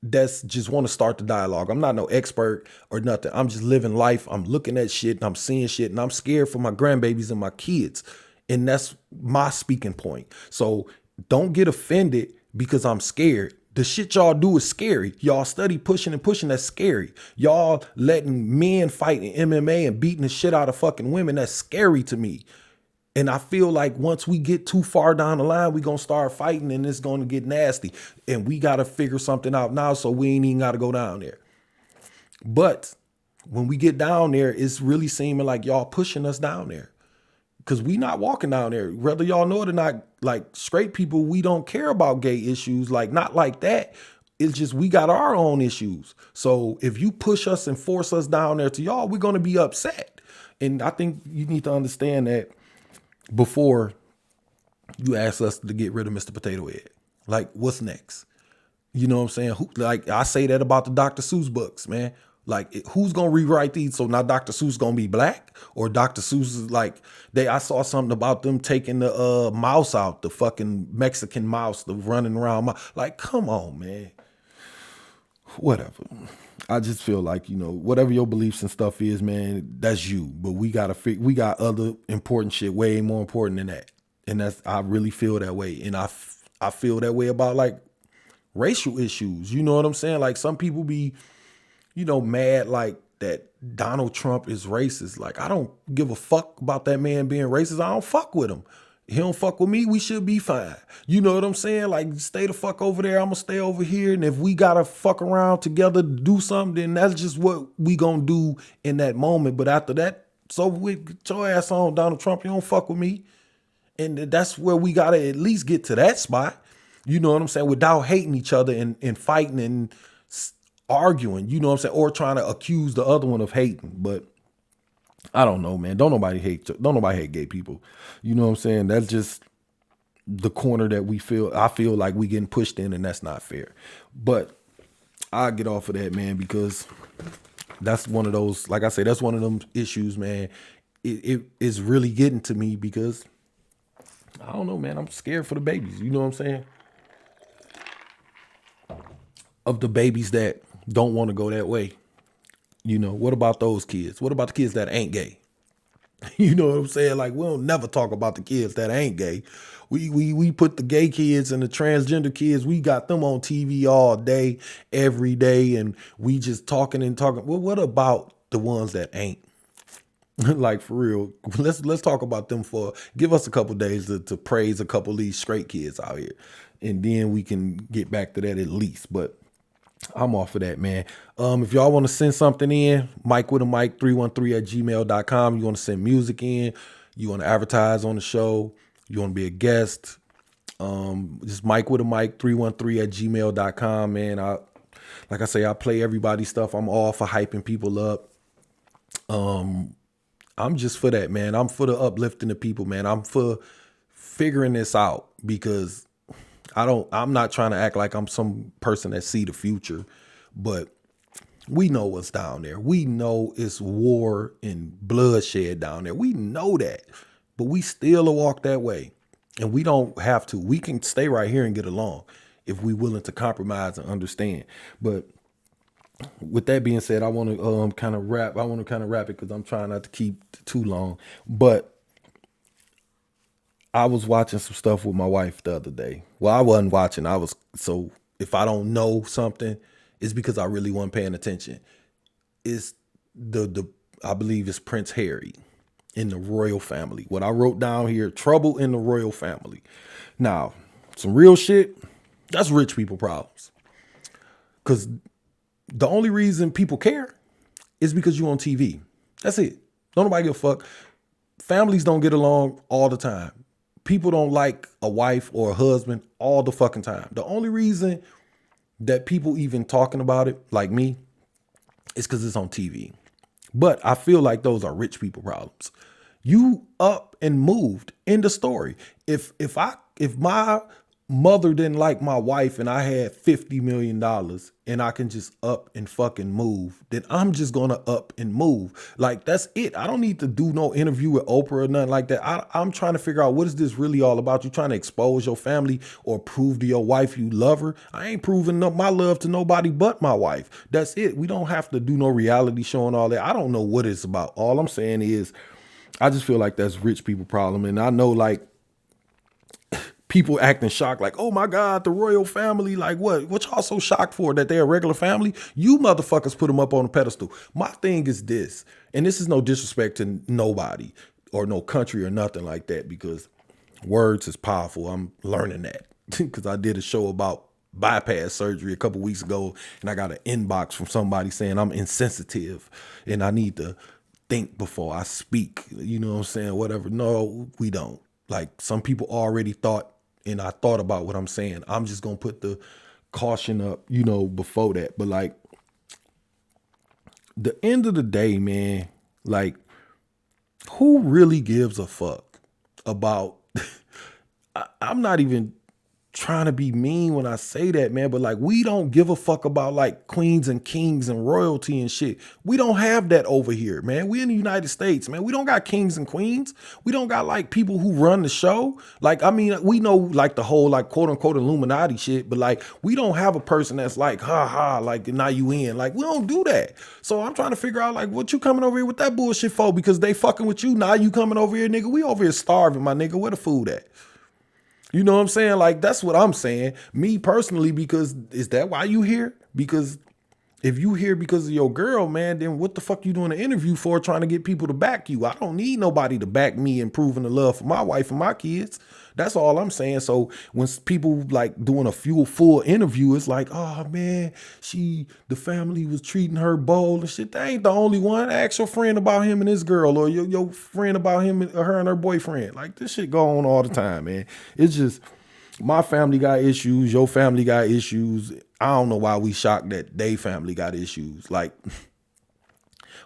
that's just want to start the dialogue. I'm not no expert or nothing. I'm just living life. I'm looking at shit and I'm seeing shit and I'm scared for my grandbabies and my kids. And that's my speaking point. So don't get offended because I'm scared. The shit y'all do is scary. Y'all study pushing and pushing. That's scary. Y'all letting men fight in MMA and beating the shit out of fucking women. That's scary to me. And I feel like once we get too far down the line, we're going to start fighting and it's going to get nasty. And we got to figure something out now, so we ain't even got to go down there. But when we get down there, it's really seeming like y'all pushing us down there. Because we not walking down there. Whether y'all know it or not, like, straight people, we don't care about gay issues. Like, not like that. It's just we got our own issues. So if you push us and force us down there to y'all, we're going to be upset. And I think you need to understand that before you ask us to get rid of Mr. Potato Head. Like, what's next? You know what I'm saying? Like, I say that about the Dr. Seuss books, man. Like, who's going to rewrite these? So now Dr. Seuss going to be black? Or Dr. Seuss is like, I saw something about them taking the mouse out, the fucking Mexican mouse, the running around. Like, come on, man. Whatever. I just feel like, you know, whatever your beliefs and stuff is, man, that's you. But we got other important shit, way more important than that. And I really feel that way. And I feel that way about like racial issues. You know what I'm saying? Like some people be, mad like that Donald Trump is racist. Like I don't give a fuck about that man being racist. I don't fuck with him. He don't fuck with me. We should be fine. You know what I'm saying? Like stay the fuck over there. I'm gonna stay over here. And if we gotta fuck around together to do something, then that's just what we gonna do in that moment. But after that, so get your ass on, Donald Trump. You don't fuck with me. And that's where we gotta at least get to that spot. You know what I'm saying? Without hating each other and fighting and arguing, you know what I'm saying? Or trying to accuse the other one of hating. But I don't know, man. Don't nobody hate gay people. You know what I'm saying? That's just the corner that I feel like we getting pushed in, and that's not fair. But I get off of that, man, because that's one of those, like I say, that's one of them issues, man. It is really getting to me because I don't know, man. I'm scared for the babies. You know what I'm saying? Of the babies that don't want to go that way. What about those kids? What about the kids that ain't gay? You know what I'm saying? Like, we'll never talk about the kids that ain't gay. We put the gay kids and the transgender kids, we got them on TV all day, every day, and we just talking and talking. Well, what about the ones that ain't? Like, for real, let's talk about them give us a couple days to praise a couple of these straight kids out here. And then we can get back to that at least. But I'm off of that, man. If y'all want to send something in, Mike with a Mike 313@gmail.com. You want to send music in, you want to advertise on the show, you want to be a guest, just Mike with a Mike 313@gmail.com, man. Like I say, I play everybody's stuff. I'm all for hyping people up. I'm just for that, man. I'm for the uplifting the people, man. I'm for figuring this out because I'm not trying to act like I'm some person that see the future, but we know what's down there. We know it's war and bloodshed down there. We know that, but we still walk that way, and we don't have to. We can stay right here and get along if we willing to compromise and understand. But with that being said, I want to kind of wrap it because I'm trying not to keep too long. But I was watching some stuff with my wife the other day. Well, I wasn't watching. So if I don't know something, it's because I really wasn't paying attention. It's I believe it's Prince Harry in the royal family. What I wrote down here, trouble in the royal family. Now, some real shit, that's rich people problems. Because the only reason people care is because you're on TV. That's it. Don't nobody give a fuck. Families don't get along all the time. People don't like a wife or a husband all the fucking time. The only reason that people even talking about it, like me, is because it's on TV. But I feel like those are rich people problems. You up and moved in the story. If my mother didn't like my wife and I had $50 million and I can just up and fucking move, then I'm just going to up and move. Like, that's it. I don't need to do no interview with Oprah or nothing like that. I'm trying to figure out, what is this really all about? You trying to expose your family or prove to your wife you love her? I ain't proving my love to nobody but my wife. That's it. We don't have to do no reality show and all that. I don't know what it's about. All I'm saying is, I just feel like that's rich people problem. And I know, like, people acting shocked, like, oh my God, the royal family, like what y'all so shocked for, that they're a regular family? You motherfuckers put them up on a pedestal. My thing is this, and this is no disrespect to nobody or no country or nothing like that, because words is powerful. I'm learning that because I did a show about bypass surgery a couple weeks ago, and I got an inbox from somebody saying I'm insensitive and I need to think before I speak. You know what I'm saying? Whatever. No, we don't. Like, some people already thought, and I thought about what I'm saying. I'm just going to put the caution up, before that. But, like, the end of the day, man, like, who really gives a fuck about, I'm not even trying to be mean when I say that, man, but like we don't give a fuck about like queens and kings and royalty and shit. We don't have that over here, man. We in the United States, man. We don't got kings and queens. We don't got like people who run the show. Like, I mean, we know like the whole like quote unquote Illuminati shit, but like we don't have a person that's like, ha ha, like now you in. Like we don't do that. So I'm trying to figure out like what you coming over here with that bullshit for, because they fucking with you. Now you coming over here, nigga. We over here starving, my nigga. Where the food at? You know what I'm saying? Like, that's what I'm saying. Me personally, because is that why you here? Because if you here because of your girl, man, then what the fuck you doing an interview for, trying to get people to back you? I don't need nobody to back me in proving the love for my wife and my kids. That's all I'm saying. So when people like doing a full interview, it's like, oh man, the family was treating her bold and shit. They ain't the only one. Ask your friend about him and his girl, or your friend about him and her and her boyfriend. Like, this shit go on all the time, man. It's just, my family got issues. Your family got issues. I don't know why we shocked that they family got issues. Like,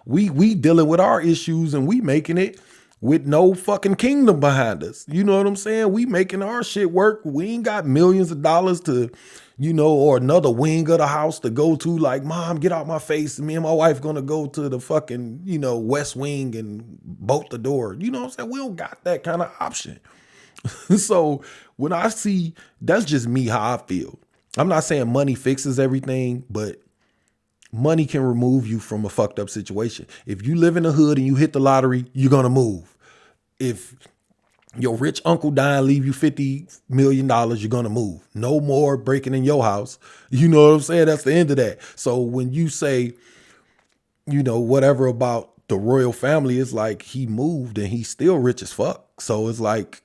we dealing with our issues and we making it with no fucking kingdom behind us. You know what I'm saying? We making our shit work. We ain't got millions of dollars to, you know, or another wing of the house to go to. Like, mom, get out my face. Me and my wife gonna go to the fucking, you know, West Wing and bolt the door. You know what I'm saying? We don't got that kind of option. So when I see, that's just me, how I feel. I'm not saying money fixes everything, but money can remove you from a fucked up situation. If you live in the hood and you hit the lottery, you're going to move. If your rich uncle die and leave you $50 million, you're going to move. No more breaking in your house. You know what I'm saying? That's the end of that. So when you say, you know, whatever about the royal family, it's like he moved and he's still rich as fuck. So it's like,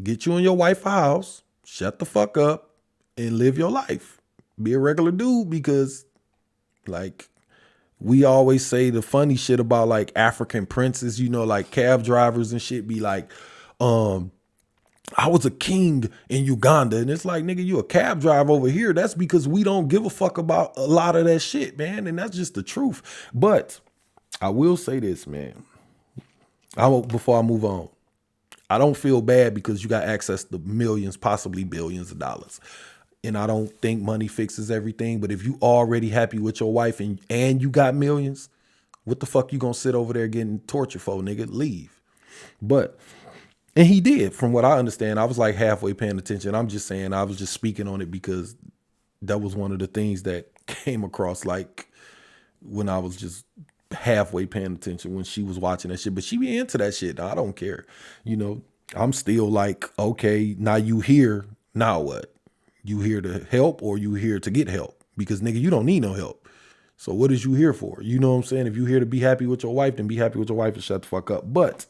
get you and your wife a house, shut the fuck up, and live your life. Be a regular dude, because like we always say the funny shit about like African princes, you know, like cab drivers and shit be like, I was a king in Uganda. And it's like, nigga, you a cab driver over here. That's because we don't give a fuck about a lot of that shit, man. And that's just the truth. But I will say this, man, before I move on, I don't feel bad because you got access to millions, possibly billions of dollars. And I don't think money fixes everything. But if you already happy with your wife and you got millions, what the fuck you gonna sit over there getting tortured for, nigga? Leave. And he did, from what I understand. I was like halfway paying attention. I'm just saying, I was just speaking on it because that was one of the things that came across like when I was just halfway paying attention when she was watching that shit. But she be into that shit. I don't care. You know, I'm still like, okay, now you here, now what? You here to help or you here to get help? Because nigga, you don't need no help. So what is you here for? You know what I'm saying? If you here to be happy with your wife, then be happy with your wife and shut the fuck up. But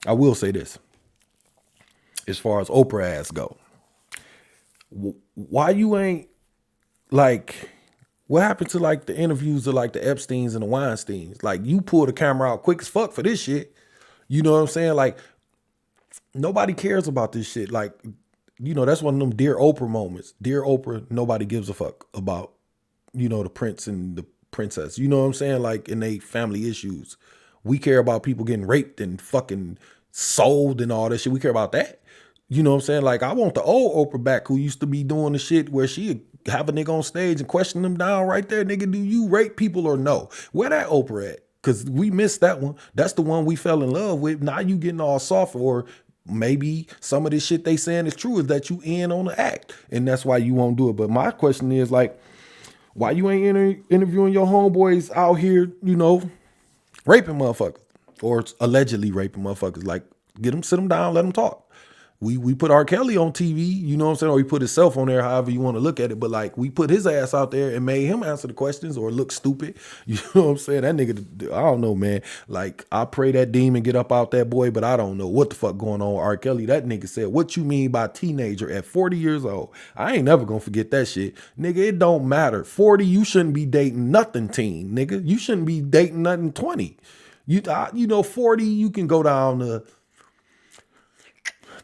I will say this, as far as Oprah ass go, why you ain't like, what happened to like the interviews of like the Epsteins and the Weinsteins? Like, you pull the camera out quick as fuck for this shit. You know what I'm saying? Like, nobody cares about this shit. Like, you know, that's one of them Dear Oprah moments. Dear Oprah, nobody gives a fuck about, you know, the prince and the princess. You know what I'm saying? Like, in they family issues. We care about people getting raped and fucking sold and all that shit. We care about that. You know what I'm saying? Like, I want the old Oprah back, who used to be doing the shit where she'd have a nigga on stage and question them down right there. Nigga, do you rape people or no? Where that Oprah at? Because we missed that one. That's the one we fell in love with. Now you getting all soft, or maybe some of this shit they saying is true, is that you in on the act. And that's why you won't do it. But my question is, like, why you ain't interviewing your homeboys out here, you know, raping motherfuckers, or allegedly raping motherfuckers? Like, get them, sit them down, let them talk. We put R. Kelly on TV, you know what I'm saying? Or we put himself on there, however you want to look at it. But like, we put his ass out there and made him answer the questions or look stupid. You know what I'm saying? That nigga, I don't know, man. Like, I pray that demon get up out that boy, but I don't know what the fuck going on with R. Kelly. That nigga said, what you mean by teenager at 40 years old? I ain't never gonna forget that shit. Nigga, it don't matter. 40, you shouldn't be dating nothing teen, nigga. You shouldn't be dating nothing 20. You know, 40, you can go down to,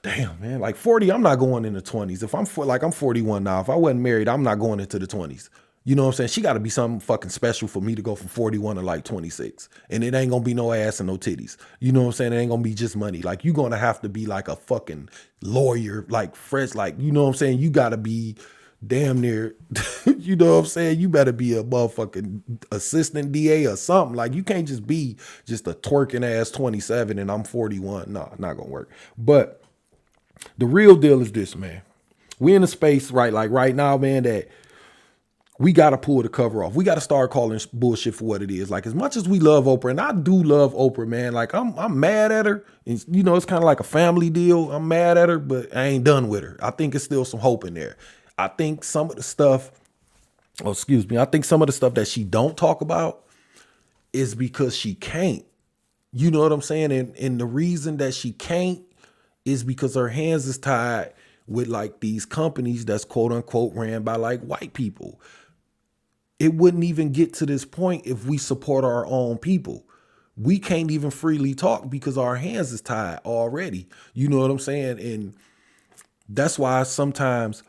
damn, man, like 40, I'm not going in the 20s. If I'm 41 now, if I wasn't married, I'm not going into the 20s. You know what I'm saying? She got to be something fucking special for me to go from 41 to like 26. And it ain't going to be no ass and no titties. You know what I'm saying? It ain't going to be just money. Like, you going to have to be like a fucking lawyer, like fresh, like, you know what I'm saying? You got to be damn near, you know what I'm saying? You better be a motherfucking assistant DA or something. Like, you can't just be just a twerking ass 27 and I'm 41. No, not going to work. But the real deal is this, man. We in a space, right, like right now, man, that we got to pull the cover off. We got to start calling bullshit for what it is. Like, as much as we love Oprah, and I do love Oprah, man, like I'm mad at her. And, you know, it's kind of like a family deal. I'm mad at her, but I ain't done with her. I think it's still some hope in there. I think some of the stuff, I think some of the stuff that she don't talk about is because she can't. You know what I'm saying? And the reason that she can't is because her hands is tied with like these companies that's quote unquote ran by like white people. It wouldn't even get to this point if we support our own people. We can't even freely talk because our hands is tied already. You know what I'm saying? And that's why sometimes,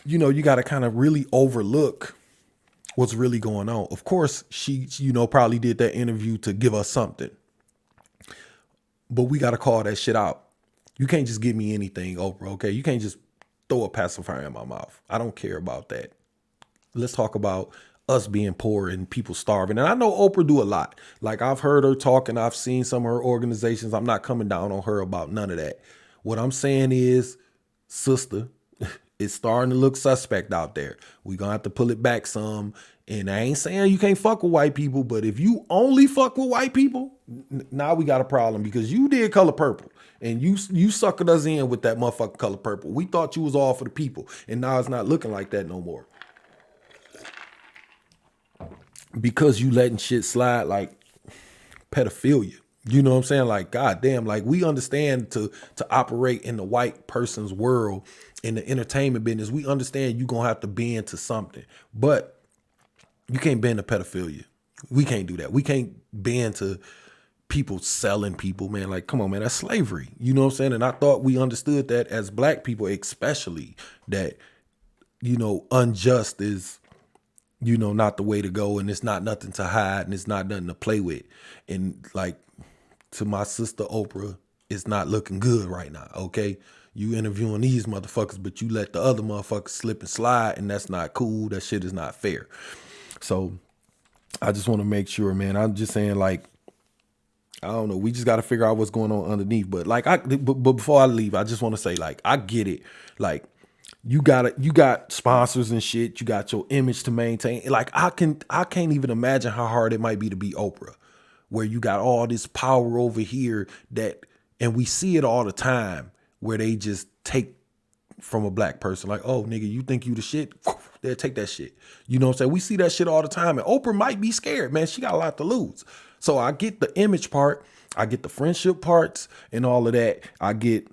you know, you got to kind of really overlook what's really going on. Of course, she, you know, probably did that interview to give us something. But we got to call that shit out. You can't just give me anything, Oprah, okay? You can't just throw a pacifier in my mouth. I don't care about that. Let's talk about us being poor and people starving. And I know Oprah do a lot. Like, I've heard her talk and I've seen some of her organizations. I'm not coming down on her about none of that. What I'm saying is, sister, it's starting to look suspect out there. We're going to have to pull it back some. And I ain't saying you can't fuck with white people, but if you only fuck with white people, now we got a problem because you did Color Purple and you suckered us in with that motherfucking Color Purple. We thought you was all for the people, and now it's not looking like that no more. Because you letting shit slide like pedophilia. You know what I'm saying? Like, goddamn, like we understand to operate in the white person's world in the entertainment business. We understand you gonna have to bend to something, but you can't bend to pedophilia. We can't do that. We can't bend to people selling people, man. Like, come on, man, that's slavery. You know what I'm saying? And I thought we understood that as black people, especially, that, you know, unjust is, you know, not the way to go, and it's not nothing to hide, and it's not nothing to play with. And like, to my sister Oprah, it's not looking good right now, okay? You interviewing these motherfuckers, but you let the other motherfuckers slip and slide, and that's not cool. That shit is not fair. So I just want to make sure, man. I'm just saying, like, I don't know. We just got to figure out what's going on underneath. But like, but before I leave, I just want to say, like, I get it. Like, you got sponsors and shit. You got your image to maintain. Like, I can't even imagine how hard it might be to be Oprah, where you got all this power over here and we see it all the time, where they just take from a black person. Like, oh, nigga, you think you the shit? They'll take that shit. You know what I'm saying? We see that shit all the time. And Oprah might be scared, man. She got a lot to lose. So I get the image part. I get the friendship parts and all of that. I get,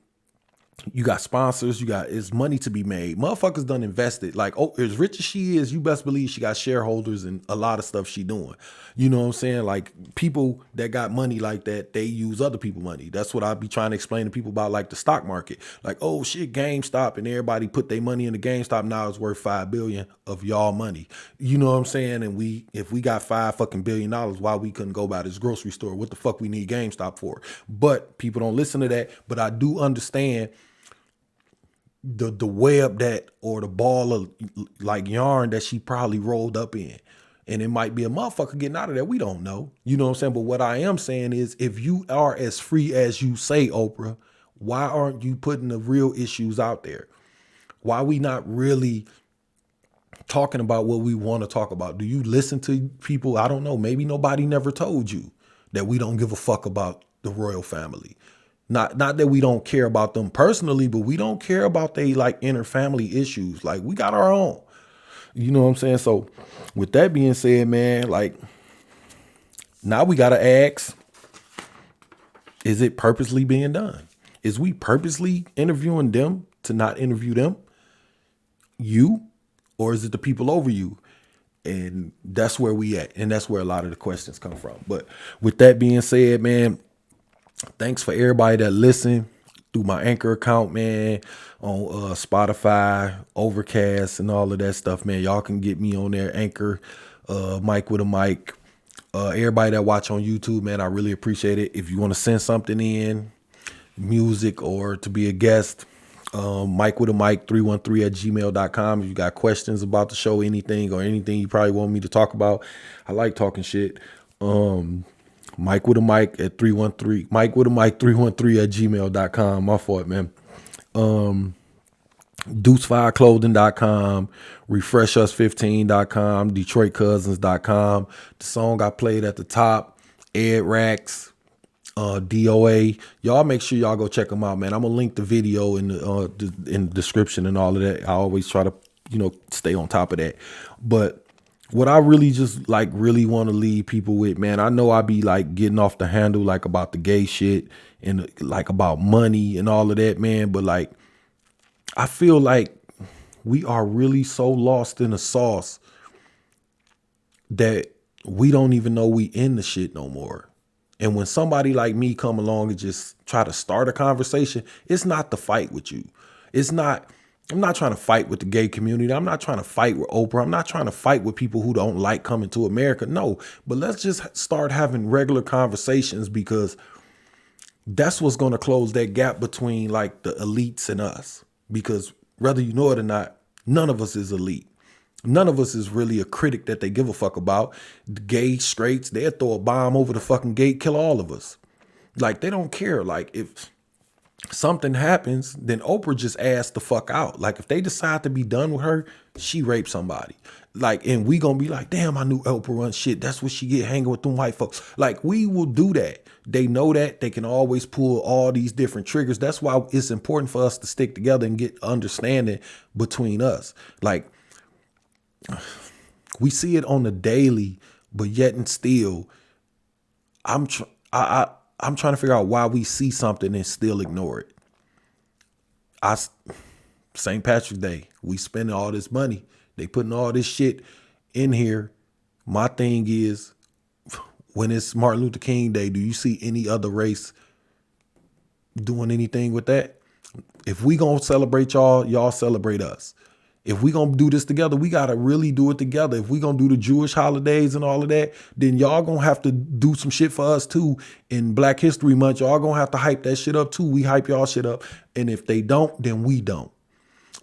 you got sponsors, it's money to be made. Motherfuckers done invested. Like, oh, as rich as she is, you best believe she got shareholders and a lot of stuff she doing. You know what I'm saying? Like, people that got money like that, they use other people's money. That's what I be trying to explain to people about, like, the stock market. Like, oh shit, GameStop, and everybody put their money in the GameStop. Now it's worth $5 billion of y'all money. You know what I'm saying? And if we got $5 fucking billion, why we couldn't go by this grocery store? What the fuck we need GameStop for? But people don't listen to that. But I do understand the web that, or the ball of like yarn that she probably rolled up in. And it might be a motherfucker getting out of there. We don't know. You know what I'm saying? But what I am saying is, if you are as free as you say, Oprah, why aren't you putting the real issues out there? Why are we not really talking about what we want to talk about? Do you listen to people? I don't know. Maybe nobody never told you that we don't give a fuck about the royal family. Not that we don't care about them personally, but we don't care about they like inner family issues. Like, we got our own. You know what I'm saying? So with that being said, man, like, now we got to ask, is it purposely being done? Is we purposely interviewing them to not interview them? You? Or is it the people over you? And that's where we at. And that's where a lot of the questions come from. But with that being said, man, thanks for everybody that listen. through my Anchor account, man, on Spotify, Overcast, and all of that stuff, man. Y'all can get me on there, Anchor, Mike with a Mic. Everybody that watch on YouTube, man, I really appreciate it. If you want to send something in, music or to be a guest, Mike with a Mic 313@gmail.com. If you got questions about the show, anything you probably want me to talk about, I like talking shit. Mike with a Mic at 313, Mike with a Mic 313@gmail.com. My fault, man. Deuce5clothing.com, refreshus15.com, detroitcousins.com. The song I played at the top, Ed Racks, DOA. Y'all make sure y'all go check them out, man. I'm gonna link the video in the description and all of that. I always try to, stay on top of that. But what I really just really want to leave people with, man, I know I be getting off the handle about the gay shit and about money and all of that, man. But I feel like we are really so lost in the sauce that we don't even know we in the shit no more. And when somebody like me come along and just try to start a conversation, it's not to fight with you. I'm not trying to fight with the gay community. I'm not trying to fight with Oprah. I'm not trying to fight with people who don't like coming to America. No, but let's just start having regular conversations, because that's what's going to close that gap between the elites and us. Because whether you know it or not, none of us is elite. None of us is really a critic that they give a fuck about. The gay, straights, they'll throw a bomb over the fucking gate, kill all of us. They don't care. If something happens, then Oprah just asked the fuck out. If they decide to be done with her, she raped somebody. And we gonna be damn, I knew Oprah run shit. That's what she get hanging with them white folks. We will do that. They know that. They can always pull all these different triggers. That's why it's important for us to stick together and get understanding between us. We see it on the daily, but yet and still, I'm trying to figure out why we see something and still ignore it. St. Patrick's Day, we spending all this money. They putting all this shit in here. My thing is, when it's Martin Luther King Day, do you see any other race doing anything with that? If we gonna celebrate y'all celebrate us. If we gonna do this together, we gotta really do it together. If we gonna do the Jewish holidays and all of that, then y'all gonna have to do some shit for us too. In Black History Month, y'all gonna have to hype that shit up too. We hype y'all shit up. And if they don't, then we don't.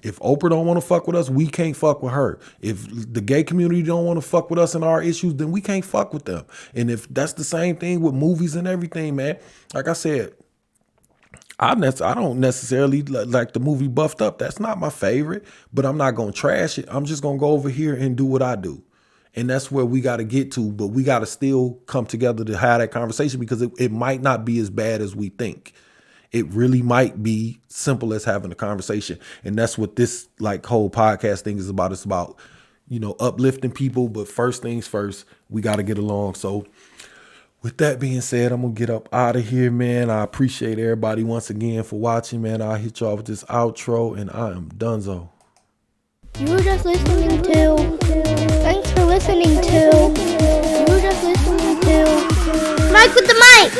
If Oprah don't want to fuck with us, we can't fuck with her. If the gay community don't want to fuck with us and our issues, then we can't fuck with them. And if that's the same thing with movies and everything, man, like I said, I don't necessarily like the movie Buffed Up. That's not my favorite, but I'm not going to trash it. I'm just going to go over here and do what I do. And that's where we got to get to, but we got to still come together to have that conversation, because it might not be as bad as we think. It really might be simple as having a conversation. And that's what this whole podcast thing is about. It's about, uplifting people. But first things first, we got to get along. So with that being said, I'm going to get up out of here, man. I appreciate everybody once again for watching, man. I'll hit y'all with this outro, and I am donezo. You were just listening to. Thanks for listening to. You were just listening to. Mike with the Mic.